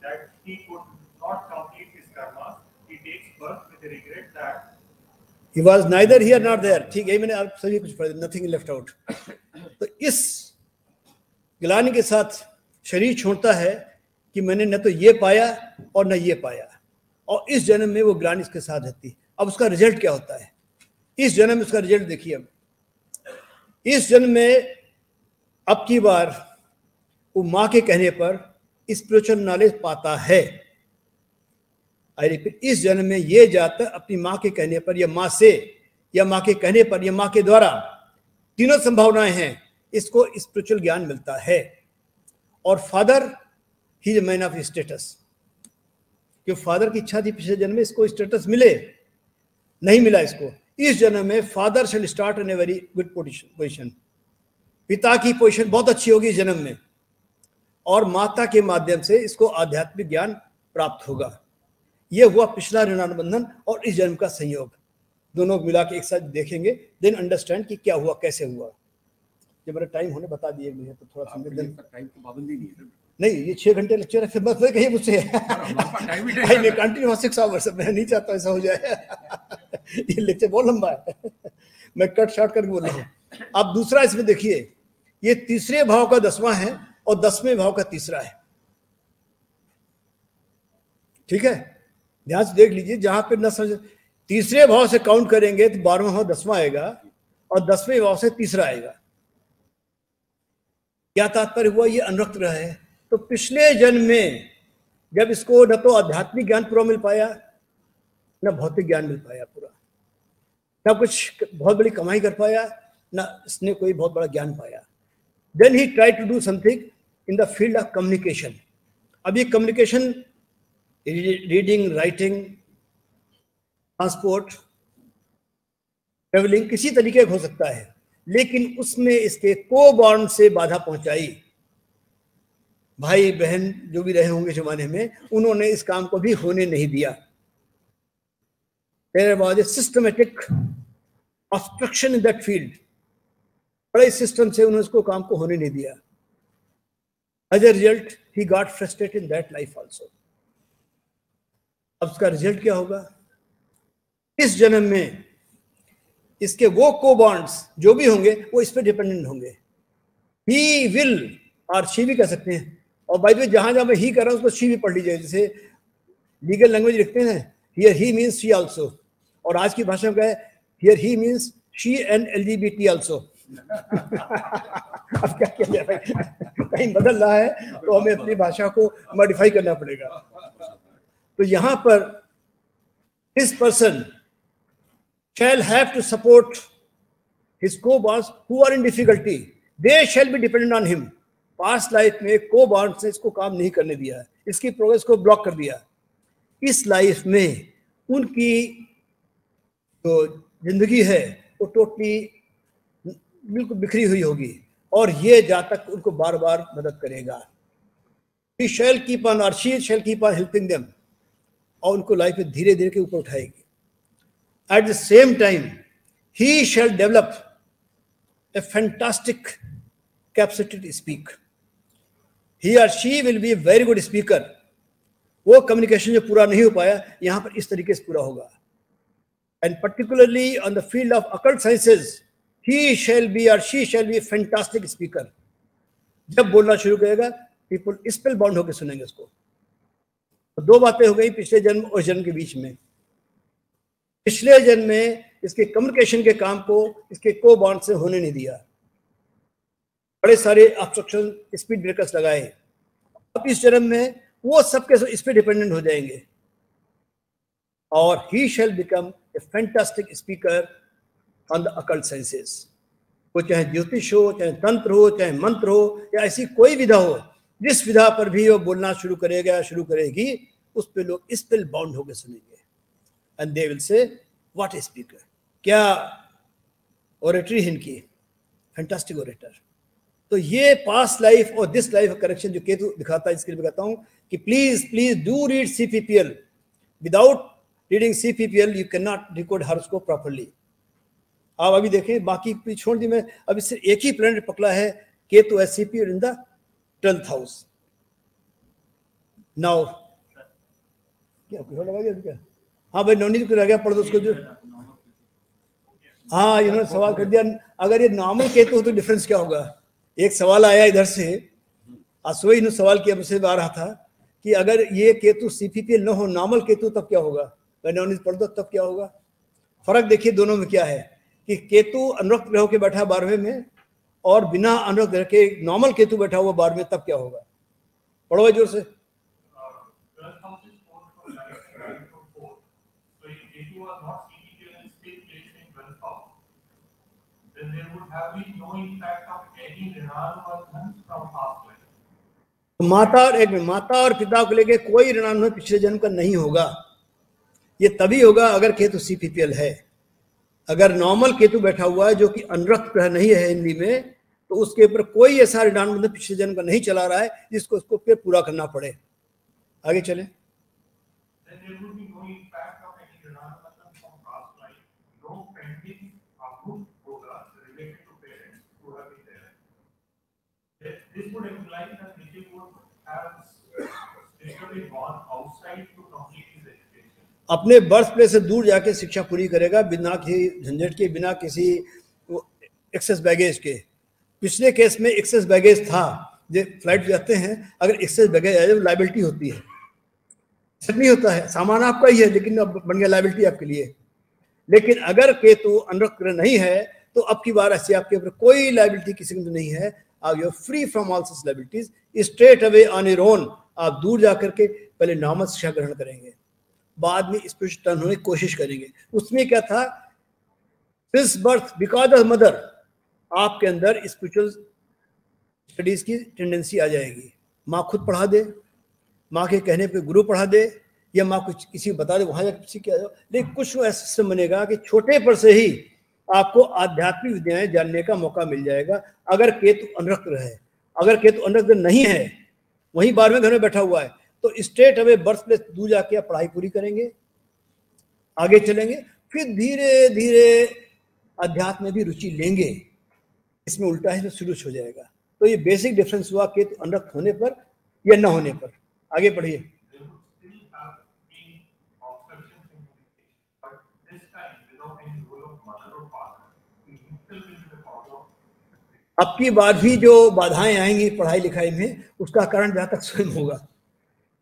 Speaker 2: that he could not complete his karma. He takes birth with a regret that
Speaker 1: he was neither here nor there. ठीक है, मैंने आप सभी कुछ पढ़ा, nothing left out. तो इस ग्लानि के साथ शरीर छोड़ता है कि मैंने न तो ये पाया और न ये पाया, और इस जन्म में वो ग्लानि इसके साथ रहती। अब उसका रिजल्ट क्या होता है? इस जन्म में उसका रिजल्ट देखिए। अब इस जन्म में अब की बार वो माँ के कहने पर स्पिरिचुअल नॉलेज पाता है। आई रिपीट, इस जन्म में ये जाता अपनी माँ के कहने पर, या माँ से, या माँ के कहने पर, या माँ के द्वारा, तीनों संभावनाएं हैं, इसको स्पिरिचुअल ज्ञान मिलता है। और father he is man of status, क्योंकि फादर की इच्छा थी पिछले जन्म में इसको स्टेटस मिले, नहीं मिला इसको। इस जन्म में father shell start in A very good position. पिता की पोजीशन बहुत अच्छी होगी इस जन्म में, और माता के माध्यम से इसको आध्यात्मिक ज्ञान प्राप्त होगा। यह हुआ पिछला ऋणानुबंधन और इस जन्म का संयोग, दोनों मिला के एक साथ देखेंगे, देन अंडरस्टैंड कि क्या हुआ, कैसे हुआ। जब मेरा टाइम होने बता दिए मुझे, तो थोड़ा सा टाइम की पाबंदी नहीं, ये 6 घंटे लेक्चर है, फिर बस कहीं मुझसे कंटिन्यू 6 आवर्स। मैं नहीं चाहता ऐसा हो जाए। ये लेक्चर बहुत लंबा है, मैं कट शॉर्ट करके बोल रहा हूँ। आप दूसरा इसमें देखिए, ये तीसरे भाव का 10वां है और 10वें भाव का तीसरा है। ठीक है, ध्यान से देख लीजिए। जहां पे न समझ, तीसरे भाव से काउंट करेंगे तो 12वां भाव 10वां आएगा, और 10वें भाव से तीसरा आएगा। क्या तात्पर्य हुआ? ये अनुरक्त रहा है। तो पिछले जन्म में जब इसको न तो आध्यात्मिक ज्ञान पूरा मिल पाया, न भौतिक ज्ञान मिल पाया पूरा, न कुछ बहुत बड़ी कमाई कर पाया, न इसने कोई बहुत बड़ा ज्ञान पाया। Then he tried to do something in the field of communication. अब ये communication, reading, writing, transport, traveling किसी तरीके का हो सकता है, लेकिन उसमें इसके को-बॉर्न से बाधा पहुंचाई। भाई बहन जो भी रहे होंगे जमाने में, उन्होंने इस काम को भी होने नहीं दिया। There was a systematic obstruction in that field. बड़े सिस्टम से उन्होंने उसको काम को होने नहीं दिया। As a result, he got frustrated in that life also. अब उसका रिजल्ट क्या होगा? इस जन्म में इसके वो को-बॉन्ड्स जो भी होंगे वो इस पर डिपेंडेंट होंगे। He will, और she भी कह सकते हैं। और बाय द वे जहां जहां मैं ही कर रहा हूं उसको she भी पढ़ लीजिए। जैसे लीगल लैंग्वेज लिखते हैं, here he means she also, और आज की भाषा में क्या है, here he means she and LGBT also। अब क्या किया जाए, कहीं बदल रहा है तो हमें अपनी भाषा को मॉडिफाई करना पड़ेगा। तो यहां पर this person shall have to support his co-bonds who are in difficulty. They shall be dependent on him. Past life में को-बॉन्ड्स ने इसको काम नहीं करने दिया, इसकी प्रोग्रेस को ब्लॉक कर दिया। इस लाइफ में उनकी जो जिंदगी है वो टोटली बिल्कुल बिखरी हुई होगी, और ये जातक उनको बार बार मदद करेगा। He shall keep on, or she shall keep on helping them. और उनको लाइफ में धीरे धीरे के ऊपर उठाएगी। At the same time he shall develop a fantastic capacity to speak. He और she will be a very good speaker. वो कम्युनिकेशन जो पूरा नहीं हो पाया यहां पर इस तरीके से पूरा होगा। And particularly on the field of occult sciences he shall be और she shall be a fantastic speaker. जब बोलना शुरू करेगा पीपल स्पेल बाउंड होकर सुनेंगे उसको। तो दो बातें हो गई पिछले जन्म और जन्म के बीच में। पिछले जन्म में इसके कम्युनिकेशन के काम को इसके को बाउंड से होने नहीं दिया, बड़े सारे ऑब्स्ट्रक्शन स्पीड ब्रेकर्स लगाए। अब इस जन्म में वो सबके सब इस पे डिपेंडेंट हो जाएंगे और he shall become a fantastic speaker on the occult sciences. वो चाहे ज्योतिष हो, चाहे तंत्र हो, चाहे मंत्र हो या ऐसी कोई विधा हो, जिस विधा पर भी वो बोलना शुरू करेगा शुरू करेगी उस पे लोग स्पेल बाउंड होकर सुनेंगे। And they will say what a speaker. क्या ओरेटरी है इनकी, फैंटास्टिक ओरेटर। तो ये पास्ट लाइफ और दिस लाइफ करेक्शन जो केतु दिखाता है, इसके लिए कहता हूं कि please do read CPPL। Without reading CPPL you can not decode horoscope properly. आप अभी देखें, बाकी छोड़ दी मैं, अभी सिर्फ एक ही प्लैनेट पकड़ा है केतु है CPPL in the 12th house. Now क्या कुछ लगा गया क्या? हाँ भाई नवनीत को रह गया, पढ़ दो उसको जो। हाँ इन्होंने सवाल कर दिया, अगर ये नॉर्मल केतु हो तो डिफरेंस क्या होगा। एक सवाल आया इधर से, आज सुबह इन्होंने सवाल किया, मुझसे आ रहा था कि अगर ये केतु CPPL न हो, नॉर्मल केतु, तब क्या होगा। भाई नवनीत पढ़ दो तब क्या होगा। फर्क देखिए दोनों में क्या है कि केतु अनुरक्त ग्रह के बैठा 12वें में और बिना अनुरक्त ग्रह के नॉर्मल केतु बैठा हुआ 12वें, तब क्या होगा। पढ़ो भाई जोर से। माता और एक माता और पिता को लेके कोई ऋणानुबंध पिछले जन्म का नहीं होगा। ये तभी होगा अगर केतु CPPL है। अगर नॉर्मल केतु बैठा हुआ है जो कि अनुरक्त ग्रह नहीं है हिंदी में, तो उसके ऊपर कोई ऐसा ऋणानुबंध पिछले जन्म का नहीं चला रहा है जिसको उसको फिर पूरा करना पड़े। आगे चले।
Speaker 2: This would imply that Nikhil would have spiritually gone outside to complete his education.
Speaker 1: अपने बर्थ प्लेस से दूर जाके शिक्षा पूरी करेगा बिना किसी झंझट के, बिना किसी एक्सेस बैगेज के। पिछले केस में एक्सेस बैगेज था, जो फ्लाइट जाते हैं अगर एक्सेस बैगेज आए तो लाइबिलिटी होती है। ऐसा नहीं होता है, सामान आपका ही है लेकिन अब बन गया लाइबिलिटी आपके लिए। लेकिन अगर केतु अनुरक्त ग्रह नहीं है तो अब की बार ऐसी आपके ऊपर कोई लाइबिलिटी किसी को नहीं है। आप you free from all such liabilities, straight away on your own. आप दूर जाकर के पहले नॉर्मल शिक्षा ग्रहण करेंगे, बाद में स्पिरिचुअल टर्न होने की कोशिश करेंगे। उसमें क्या था, since birth because of mother आपके अंदर स्पिरिचुअल स्टडीज की टेंडेंसी आ जाएगी। माँ खुद पढ़ा दे, माँ के कहने पे गुरु पढ़ा दे, या माँ कुछ किसी को बता दे वहां जाकर किसी क्या। लेकिन कुछ ऐसा सिस्टम बनेगा कि छोटे पर से ही आपको आध्यात्मिक विद्याएं जानने का मौका मिल जाएगा अगर केतु अनुरक्त रहे। अगर केतु अनुरक्त नहीं है, वहीं 12वें घर में बैठा हुआ है, तो स्ट्रेट अवे बर्थ प्लेस दूर जाके आप पढ़ाई पूरी करेंगे, आगे चलेंगे, फिर धीरे धीरे अध्यात्म में भी रुचि लेंगे। इसमें उल्टा है तो शुरू हो जाएगा। तो ये बेसिक डिफरेंस हुआ केतु अनुरक्त होने पर या न होने पर। आगे पढ़िए। अब की बार भी जो बाधाएं आएंगी पढ़ाई लिखाई में, उसका कारण जहां तक स्वयं होगा।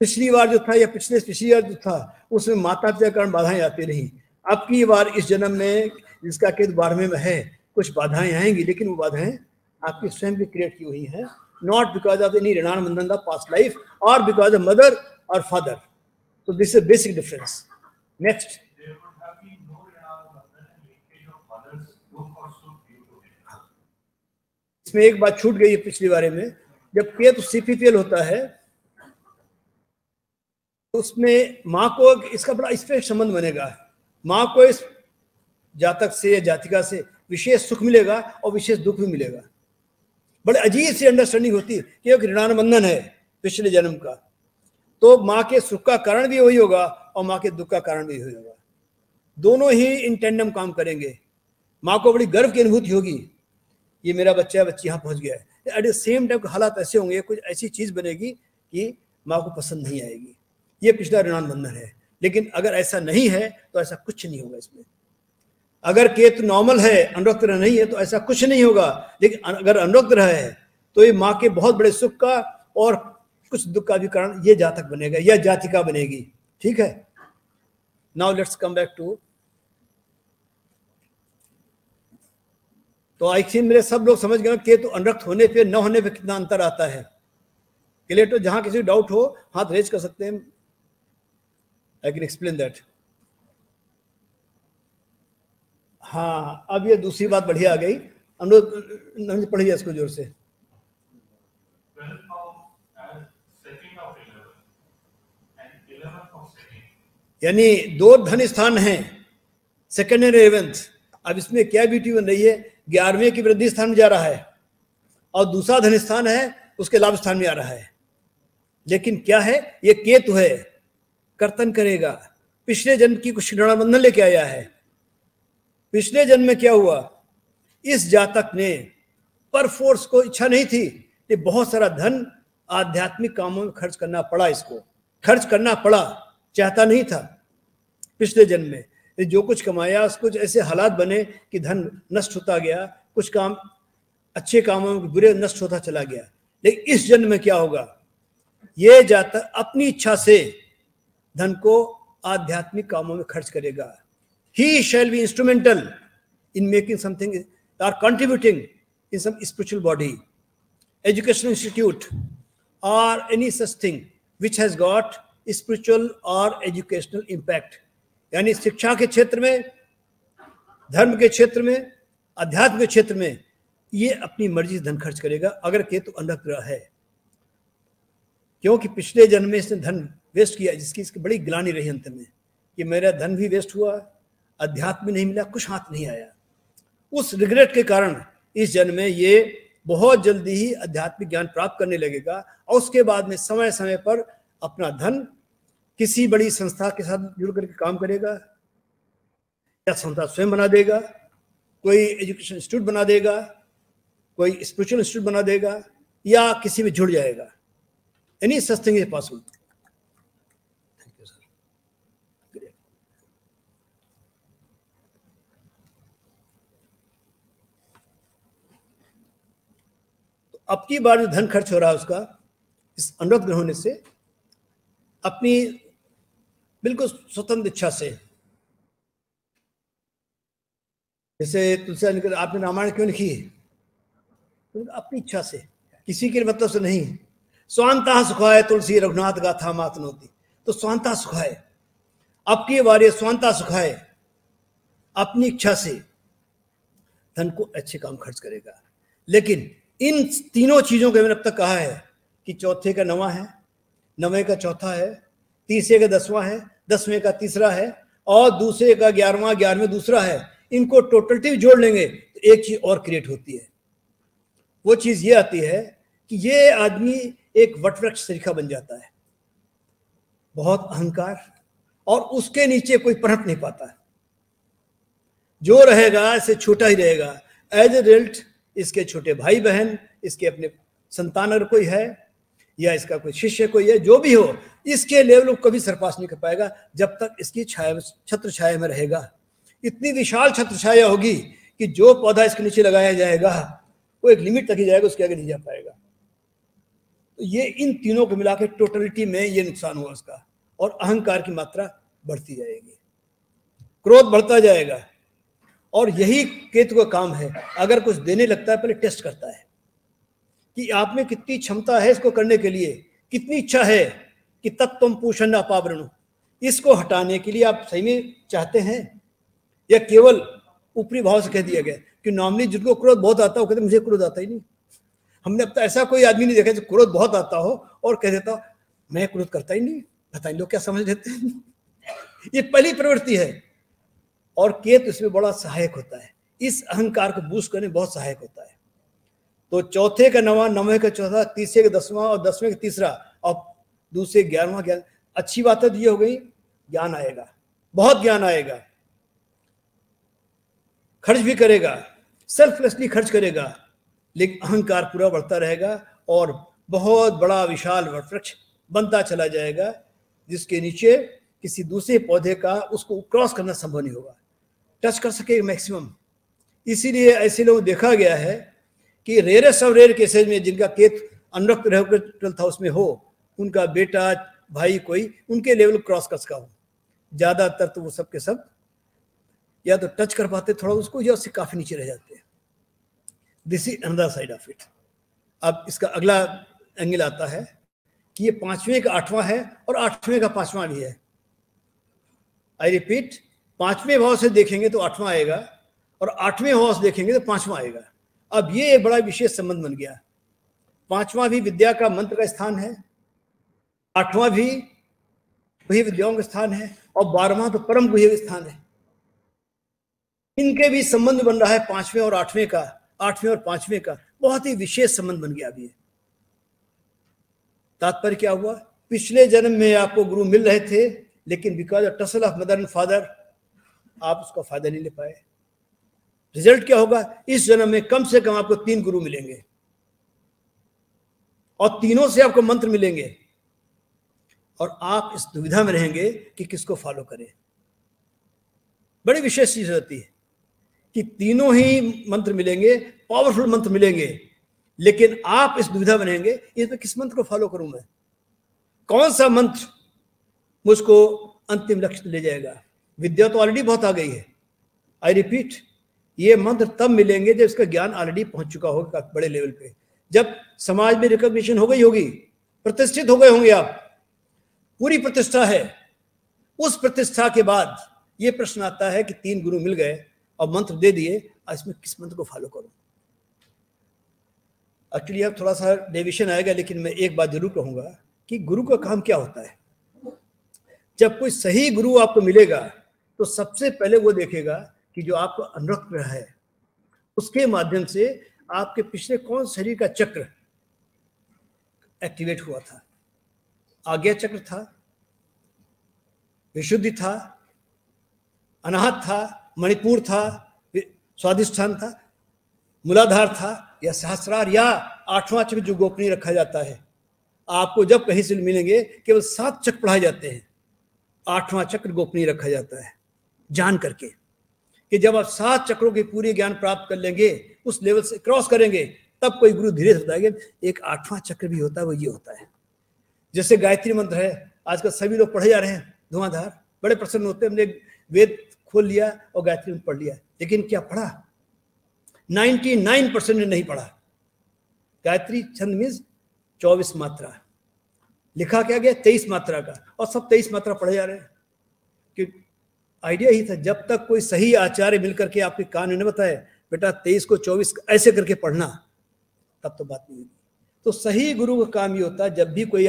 Speaker 1: पिछली बार जो था या पिछली बार जो था उसमें माता पिता के कारण बाधाएं आती रही। अब की बार इस जन्म में जिसका केतु 12वें में है, कुछ बाधाएं आएंगी, लेकिन वो बाधाएं आपकी स्वयं की क्रिएट की हुई हैं, नॉट बिकॉज ऑफ एनी ऋणानुबंधन ऑफ पास्ट लाइफ और बिकॉज ऑफ मदर और father. So this is a basic difference. Next.
Speaker 2: There would have been no ऋणानुबंधन and linkage of mother's look or suit due to it.
Speaker 1: इसमें एक बात छूट गई है पिछली बारे में, जब केतु CPPL होता है तो उसमें माँ को इसका बड़ा स्पेशल संबंध बनेगा। माँ को इस जातक से या जातिका से विशेष सुख मिलेगा और विशेष दुख भी मिलेगा। बड़े अजीब सी अंडरस्टैंडिंग होती है कि एक ऋणानुबंधन है पिछले जन्म का, तो माँ के सुख का कारण भी वही होगा और माँ के दुख का कारण भी वही होगा। दोनों ही इन टेंडम काम करेंगे। माँ को बड़ी गर्व की अनुभूति होगी, ये मेरा बच्चा बच्ची यहाँ पहुंच गया है। एट द सेम टाइम हालात ऐसे होंगे, कुछ ऐसी चीज बनेगी कि माँ को पसंद नहीं आएगी। ये पिछला ऋणान बंधन है। लेकिन अगर ऐसा नहीं है तो ऐसा कुछ नहीं होगा इसमें। अगर केतु नॉर्मल है, अनुरक्त ग्रह नहीं है, तो ऐसा कुछ नहीं होगा। लेकिन अगर अनुरक्त ग्रह है तो ये माँ के बहुत बड़े सुख का और कुछ दुख का भी कारण ये जातक बनेगा, यह जातिका बनेगी। ठीक है, now let's come back to. तो आई थिंक मेरे सब लोग समझ गए केतु अनुरक्त होने पे न होने पे कितना अंतर आता है। क्लियर? तो जहां किसी डाउट हो हाथ रेज कर सकते हैं, आई कैन एक्सप्लेन दैट। हाँ, अब ये दूसरी बात बढ़िया आ गई। हम लोग पढ़िए इसको जोर से। यानी दो धन स्थान हैं, सेकंड एंड 11th। अब इसमें क्या ब्यूटी बन रही है, 11वें की वृद्धि स्थान में जा रहा है और दूसरा धन स्थान है उसके लाभ स्थान में आ रहा है। लेकिन क्या है, ये केतु है, कर्तन करेगा। पिछले जन्म की कुछ ऋणाबंधन लेके आया है। पिछले जन्म में क्या हुआ, इस जातक ने पर फोर्स को इच्छा नहीं थी कि बहुत सारा धन आध्यात्मिक कामों में खर्च करना पड़ा, इसको खर्च करना पड़ा, चाहता नहीं था। पिछले जन्म में जो कुछ कमाया कुछ ऐसे हालात बने कि धन नष्ट होता गया, कुछ काम अच्छे कामों में बुरे नष्ट होता चला गया। लेकिन इस जन्म में क्या होगा, ये जातक अपनी इच्छा से धन को आध्यात्मिक कामों में खर्च करेगा। He shall be instrumental in making something or contributing in some spiritual body, educational institute or any such thing which has got spiritual or educational impact। यानी शिक्षा के क्षेत्र में, धर्म के क्षेत्र में, अध्यात्म के क्षेत्र में ये अपनी मर्जी से धन खर्च करेगा अगर केतु अनुरक्त ग्रह है। क्योंकि पिछले जन्म में इसने धन वेस्ट किया, जिसकी इसकी बड़ी ग्लानि रही अंत में कि मेरा धन भी वेस्ट हुआ, अध्यात्म नहीं मिला, कुछ हाथ नहीं आया। उस रिग्रेट के कारण इस जन्म में ये बहुत जल्दी ही आध्यात्मिक ज्ञान प्राप्त करने लगेगा और उसके बाद में समय समय पर अपना धन किसी बड़ी संस्था के साथ जुड़ करके काम करेगा, या संस्था स्वयं बना देगा, कोई एजुकेशन इंस्टीट्यूट बना देगा, कोई स्पिरिचुअल इंस्टीट्यूट बना देगा, या किसी में जुड़ जाएगा। Any such thing is possible. Thank you sir. तो अब की बार जो धन खर्च हो रहा है उसका इस अनुरक्त ग्रह होने से अपनी बिल्कुल स्वतंत्र इच्छा से, जैसे तुलसी आपने रामायण क्यों लिखी है, तो अपनी इच्छा से, किसी के मतलब से नहीं। स्वांता सुखाए तुलसी रघुनाथ गाथा मातनोती, तो स्वांता सुखाए, अब की बार स्वांता सुखाए, अपनी इच्छा से धन को अच्छे काम खर्च करेगा। लेकिन इन तीनों चीजों के मैंने अब तक कहा है कि चौथे का 9वां है, 9वें का चौथा है, तीसरे का 10वां है, 10वें का तीसरा है और दूसरे का 11वां, 11वें दूसरा है। इनको टोटलिटी जोड़ लेंगे तो एक चीज और क्रिएट होती है। वो चीज ये आती है कि ये आदमी एक वटवृक्ष सरीखा बन जाता है, बहुत अहंकार, और उसके नीचे कोई पनप नहीं पाता। जो रहेगा ऐसे छोटा ही रहेगा। एज ए रिजल्ट इसके छोटे भाई बहन, इसके अपने संतान अगर कोई है या इसका कोई शिष्य कोई है, जो भी हो, इसके लेवल को कभी सरपास नहीं कर पाएगा जब तक इसकी छाया, छत्र छाया में रहेगा। इतनी विशाल छत्र छाया होगी कि जो पौधा इसके नीचे लगाया जाएगा वो एक लिमिट तक ही जाएगा, उसके आगे नहीं जा पाएगा। तो ये इन तीनों को मिला के टोटलिटी में ये नुकसान हुआ उसका, और अहंकार की मात्रा बढ़ती जाएगी, क्रोध बढ़ता जाएगा। और यही केतु का काम है, अगर कुछ देने लगता है पहले टेस्ट करता है कि आप में कितनी क्षमता है इसको करने के लिए, कितनी इच्छा है कि तत्त्वम पूषण अपावरण, इसको हटाने के लिए आप सही में चाहते हैं या केवल ऊपरी भाव से कह दिया गया। कि नॉर्मली जिनको क्रोध बहुत आता हो कहते मुझे क्रोध आता ही नहीं। हमने अब तक ऐसा कोई आदमी नहीं देखा जो क्रोध बहुत आता हो और कह देता हो मैं क्रोध करता ही नहीं, पता नहीं लोग क्या समझ लेते हैं। ये पहली प्रवृत्ति है और केतु इसमें बड़ा सहायक होता है, इस अहंकार को बूस्ट करने बहुत सहायक होता है। तो चौथे का 9वां, 9वें का चौथा, तीसरे का 10वां और 10वें का तीसरा, और दूसरे 11वां ज्ञान। अच्छी बात तो ये हो गई, ज्ञान आएगा, बहुत ज्ञान आएगा, खर्च भी करेगा, सेल्फलेसली खर्च करेगा, लेकिन अहंकार पूरा बढ़ता रहेगा और बहुत बड़ा विशाल वृक्ष बनता चला जाएगा, जिसके नीचे किसी दूसरे पौधे का उसको क्रॉस करना संभव नहीं होगा, टच कर सके मैक्सिमम। इसीलिए ऐसे लोग देखा गया है कि रेयरेस्ट ऑफ रेयर केसेज में जिनका केतु अनुरक्त ग्रह था उसमें हो, उनका बेटा भाई कोई उनके लेवल क्रॉस कर सका हो। ज्यादातर तो वो सब के सब या तो टच कर पाते थोड़ा उसको, या उससे काफी नीचे रह जाते हैं। This is another side of it. अब इसका अगला एंगल आता है कि ये 5वें का 8वां है और 8वें का 5वां भी है। आई रिपीट, 5वें भाव से देखेंगे तो 8वां आएगा और 8वें भाव से देखेंगे तो 5वां आएगा। अब ये एक बड़ा विशेष संबंध बन गया। 5वां भी विद्या का मंत्र का स्थान है, 8वां भी गुह्य विद्याओं का स्थान है और 12वां तो परम गुह्य स्थान है। इनके भी संबंध बन रहा है 5वें और 8वें का, 8वें और 5वें का बहुत ही विशेष संबंध बन गया। अभी तात्पर्य क्या हुआ? पिछले जन्म में आपको गुरु मिल रहे थे, लेकिन because of tussle of mother and father आप उसका फायदा नहीं ले पाए। रिजल्ट क्या होगा? इस जन्म में कम से कम आपको 3 गुरु मिलेंगे और तीनों से आपको मंत्र मिलेंगे और आप इस दुविधा में रहेंगे कि किसको फॉलो करें। बड़ी विशेष चीज होती है कि तीनों ही मंत्र मिलेंगे, पावरफुल मंत्र मिलेंगे, लेकिन आप इस दुविधा में रहेंगे इसमें किस मंत्र को फॉलो करूं मैं, कौन सा मंत्र मुझको अंतिम लक्ष्य ले जाएगा। विद्या तो ऑलरेडी बहुत आ गई है। आई रिपीट, ये मंत्र तब मिलेंगे जब इसका ज्ञान ऑलरेडी पहुंच चुका होगा बड़े लेवल पे, जब समाज में रिकॉग्निशन हो गई होगी, प्रतिष्ठित हो गए होंगे आप, पूरी प्रतिष्ठा है। उस प्रतिष्ठा के बाद ये प्रश्न आता है कि 3 गुरु मिल गए और मंत्र दे दिए, इसमें किस मंत्र को फॉलो करूं। एक्चुअली अब थोड़ा सा डेविएशन आएगा, लेकिन मैं एक बात जरूर कहूंगा कि गुरु का काम क्या होता है। जब कोई सही गुरु आपको मिलेगा तो सबसे पहले वो देखेगा कि जो आपको अनुरक्त ग्रह है उसके माध्यम से आपके पिछले कौन शरीर का चक्र एक्टिवेट हुआ था। आज्ञा चक्र था, विशुद्धि था, अनाहत था, मणिपुर था, स्वादिष्ठान था, मूलाधार था, या सहस्रार या 8वां चक्र जो गोपनीय रखा जाता है। आपको जब कहीं से मिलेंगे केवल 7 चक्र पढ़ाए जाते हैं, 8वां चक्र गोपनीय रखा जाता है, जान करके कि जब आप 7 चक्रों के पूरे ज्ञान प्राप्त कर लेंगे, उस लेवल से क्रॉस करेंगे, तब कोई गुरु धीरे से बताएंगे एक 8वां चक्र भी होता है, वो ये होता है। जैसे गायत्री मंत्र है, आजकल सभी लोग पढ़े जा रहे हैं धुआंधार, बड़े प्रसन्न होते हैं, हमने वेद खोल लिया और गायत्री मंत्र पढ़ लिया, लेकिन क्या पढ़ा? 99% ने नहीं पढ़ा। गायत्री छंद मीन्स 24 मात्रा, लिखा क्या गया 23 मात्रा का, और सब 23 मात्रा पढ़े जा रहे हैं। कि आइडिया ही था, जब तक कोई सही आचार्य मिलकर के आपके कान में न बताए बेटा 23 को 24 ऐसे करके पढ़ना, तब तो बात नहीं होगी। तो सही गुरु का काम ये होता है, जब भी कोई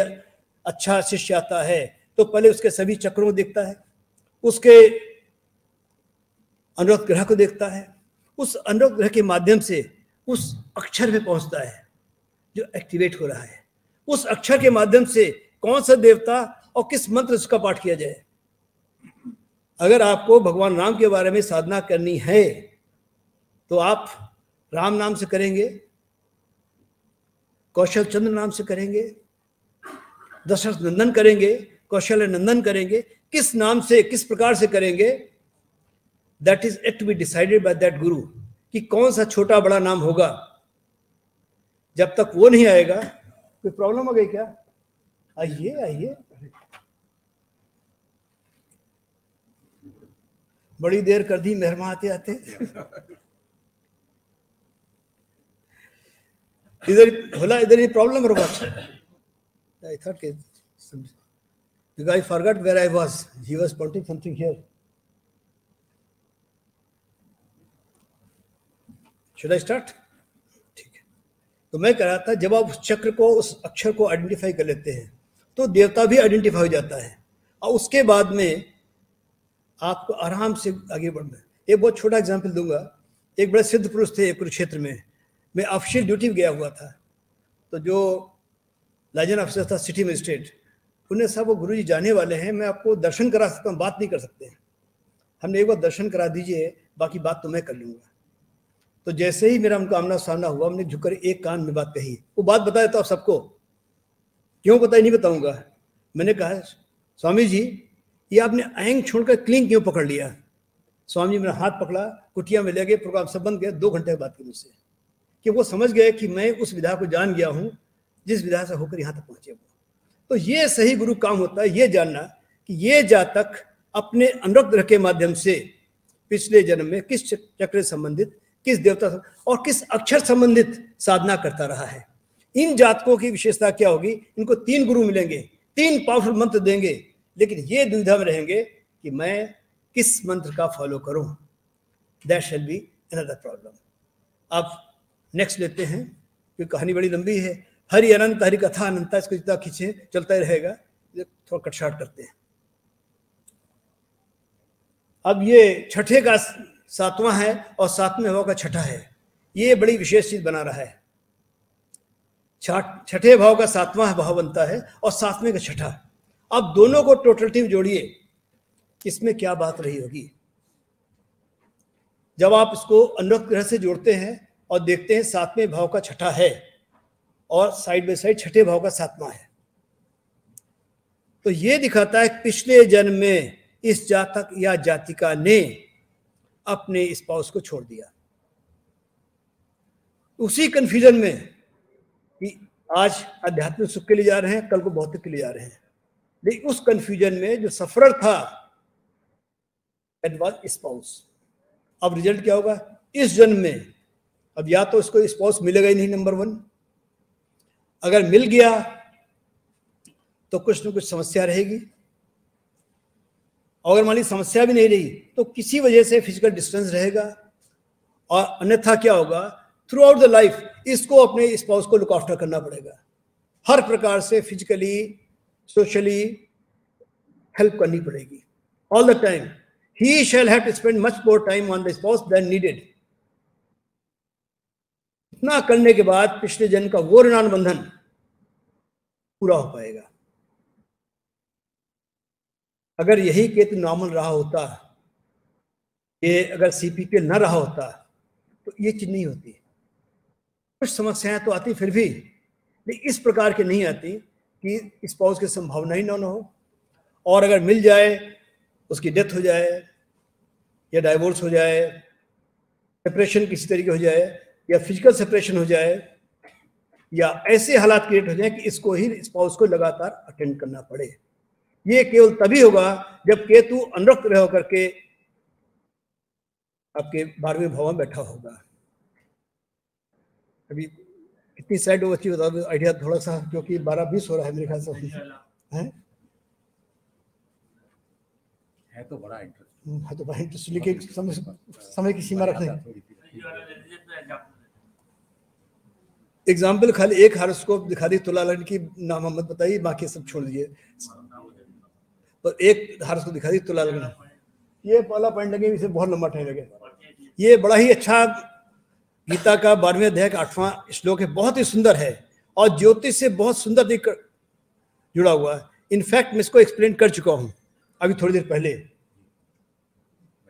Speaker 1: अच्छा शिष्य आता है तो पहले उसके सभी चक्रों को देखता है, उसके अनुरक्त ग्रह को देखता है, उस अनुरक्त ग्रह के माध्यम से उस अक्षर में पहुंचता है जो एक्टिवेट हो रहा है। उस अक्षर के माध्यम से कौन सा देवता और किस मंत्र उसका पाठ किया जाए। अगर आपको भगवान राम के बारे में साधना करनी है तो आप राम नाम से करेंगे, कौशल चंद्र नाम से करेंगे, दशरथ नंदन करेंगे, कौशल नंदन करेंगे, किस नाम से किस प्रकार से करेंगे, that is it to be decided by that guru कि कौन सा छोटा बड़ा नाम होगा। जब तक वो नहीं आएगा, कोई प्रॉब्लम हो गई क्या? आइए आइए, बड़ी देर कर दी मेहमान आते आते। इधर होला, इधर ही प्रॉब्लम होगा। I thought the guy forgot where I was. He was pointing something here. Should I start? ठीक है। तो मैं कह रहा था, जब आप उस चक्र को, उस अक्षर को आइडेंटिफाई कर लेते हैं तो देवता भी आइडेंटिफाई हो जाता है, और उसके बाद में आपको आराम से आगे बढ़ना है। एक बहुत छोटा एग्जांपल दूंगा। एक बड़े सिद्ध पुरुष थे कुरुक्षेत्र में, मैं ऑफिशियल ड्यूटी गया हुआ था, तो जो लाइजन ऑफिसर था सिटी मजिस्ट्रेट, उन्हें साहब वो गुरुजी जाने वाले हैं, मैं आपको दर्शन करा सकता हूँ, बात नहीं कर सकते हैं। हमने एक बार दर्शन करा दीजिए, बाकी बात तो मैं कर लूँगा। तो जैसे ही मेरा उनका आमना सामना हुआ, हमने झुककर एक कान में बात कही। वो बात बता देता हूँ सबको, क्यों पता ही नहीं बताऊँगा। मैंने कहा स्वामी जी ये आपने आयंग छोड़कर क्लिंग क्यों पकड़ लिया? स्वामी जी मेरा हाथ पकड़ा, कुटिया में ले गए, प्रोग्राम सब बंद गया। 2 घंटे बात की मुझसे, कि वो समझ गए कि मैं उस विधा को जान गया हूँ जिस विधा से होकर यहाँ तक पहुँचे। तो ये सही गुरु काम होता है, ये जानना कि ये जातक अपने अनुरक्त ग्रह के माध्यम से पिछले जन्म में किस चक्र से संबंधित, किस देवता और किस अक्षर संबंधित साधना करता रहा है। इन जातकों की विशेषता क्या होगी? इनको 3 गुरु मिलेंगे, 3 पावरफुल मंत्र देंगे, लेकिन ये दुविधा में रहेंगे कि मैं किस मंत्र का फॉलो करूं। That shall be another problem. आप नेक्स्ट लेते हैं, क्योंकि कहानी बड़ी लंबी है। हरि अनंत, हरि कथा अनंता, इसको जितना खींचे चलता ही रहेगा, थोड़ा कटशाट करते हैं। अब ये छठे का 7वां है और 7वें भाव का छठा है। ये बड़ी विशेष चीज बना रहा है। छठे भाव का 7वां भाव बनता है और 7वें का छठा। अब दोनों को टोटलिटी में जोड़िए, इसमें क्या बात रही होगी? जब आप इसको अनुरक्त ग्रह से जोड़ते हैं और देखते हैं 7वें भाव का छठा है और साइड बाय साइड छठे भाव का 7वां है, तो यह दिखाता है पिछले जन्म में इस जातक या जातिका ने अपने स्पाउस को छोड़ दिया। उसी कंफ्यूजन में कि आज आध्यात्मिक सुख के लिए जा रहे हैं, कल को भौतिक के लिए जा रहे हैं, लेकिन उस कंफ्यूजन में जो सफरर था दैट वाज स्पाउस। अब रिजल्ट क्या होगा इस जन्म में? अब या तो इसको स्पाउस मिलेगा ही नहीं, नंबर 1। अगर मिल गया तो कुछ न कुछ समस्या रहेगी, और अगर मान ली समस्या भी नहीं रही तो किसी वजह से फिजिकल डिस्टेंस रहेगा, और अन्यथा क्या होगा? थ्रू आउट द लाइफ इसको अपने स्पाउस को लुक आफ्टर करना पड़ेगा, हर प्रकार से फिजिकली सोशली हेल्प करनी पड़ेगी all the time. He shall have to spend much more time on the spouse than needed. इतना करने के बाद पिछले जन्म का वो ऋणानुबंधन पूरा हो पाएगा। अगर यही केतु नॉर्मल रहा होता, ये अगर सीपीपीएल न रहा होता, तो ये चीज नहीं होती। कुछ समस्याएं तो आती फिर भी, लेकिन इस प्रकार की नहीं आती कि स्पाउस की संभावना ही न हो, और अगर मिल जाए उसकी डेथ हो जाए या डाइवोर्स हो जाए, सेपरेशन किसी तरीके हो जाए, या फिजिकल सेपरेशन हो जाए, या ऐसे हालात क्रिएट हो जाए कि इसको ही स्पाउस को लगातार अटेंड करना पड़े। ये केवल तभी होगा जब केतु अनुरक्त ग्रह होकर के आपके 12वें भाव में बैठा होगा। अभी कितनी साइड हो बच्ची बताओ, आइडिया थोड़ा सा, क्योंकि 12-20 हो रहा है मेरे ख्याल से है तो बड़ा इंटरेस्ट, लेकिन समय की सीमा रखने। एग्जाम्पल खाली एक हारोस्कोप दिखा दी, तुला लग्न की नाम मत बताइए, बाकी सब छोड़ दीजिए। तो एक हारोस्कोप दिखा दी तुला लग्न, ये पहला पॉइंट लगे, इसे बहुत लंबा टाइम लगे। ये बड़ा ही अच्छा गीता का 12वें अध्याय का 8वां श्लोक है, बहुत ही सुंदर है और ज्योतिष से बहुत सुंदर दिख जुड़ा हुआ है। इनफैक्ट मैं इसको एक्सप्लेन कर चुका हूं अभी थोड़ी देर पहले।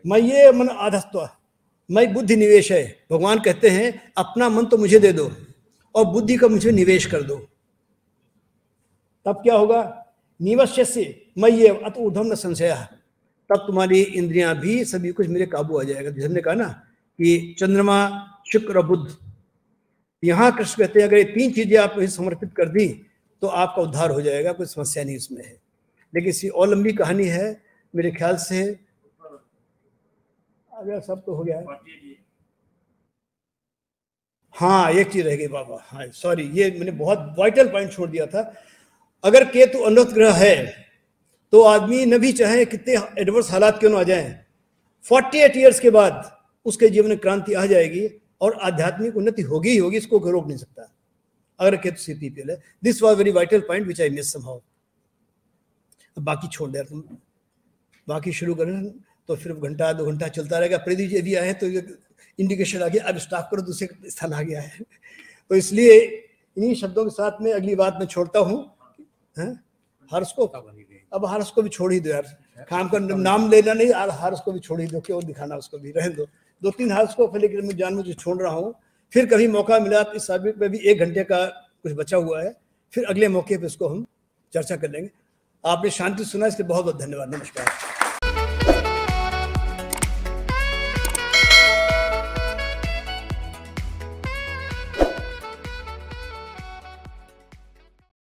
Speaker 1: मैं ये मन आधस्त्व, मैं बुद्धि निवेश है। भगवान कहते हैं अपना मन तो मुझे दे दो और बुद्धि का मुझे निवेश कर दो, तब क्या होगा? निवश्यस्य मय्ये अत ऊर्ध्वं न संशयः, तब तुम्हारी इंद्रियां भी सभी कुछ मेरे काबू आ जाएगा। जैसे हमने कहा ना कि चंद्रमा, शुक्र और बुध, यहाँ कृष्ण कहते हैं अगर ये 3 चीजें आप समर्पित कर दी तो आपका उद्धार हो जाएगा, कोई समस्या नहीं उसमें है। लेकिन इसी और लंबी कहानी है मेरे ख्याल से। अगर सब तो हो गया है, हाँ एक चीज रह गई बाबा, हाँ सॉरी, ये मैंने बहुत वाइटल पॉइंट छोड़ दिया था। अगर केतु अनुरक्त ग्रह है तो आदमी न भी चाहे कितने एडवर्स हालात क्यों ना आ जाए, 48 ईयर्स के बाद उसके जीवन में क्रांति आ जाएगी और आध्यात्मिक उन्नति होगी ही होगी, इसको रोक नहीं सकता अगर केतु सीपीपीएल है। This was very vital point which I miss somehow. अब बाकी छोड़ दे, तुम बाकी शुरू करें तो फिर घंटा 2 घंटा चलता रहेगा। प्रदीप जी भी आए तो इंडिकेशन आ गया, अब स्टॉप करो, दूसरे स्थान आ गया है। तो इसलिए इन्हीं शब्दों के साथ में अगली बात मैं छोड़ता हूँ। हर्ष को, अब हर्ष को भी छोड़ ही दो यार, काम का नाम लेना नहीं, हर्ष को भी छोड़ ही दो, क्यों दिखाना उसको भी, रहने दो। 2-3 हर्ष को फिर मैं जानबूझ छोड़ रहा हूँ, फिर कभी मौका मिला तो इस सब्जेक्ट पे भी 1 घंटे का कुछ बचा हुआ है, फिर अगले मौके पे इसको हम चर्चा कर लेंगे। आपने शांति सुना, इसलिए बहुत बहुत धन्यवाद। नमस्कार।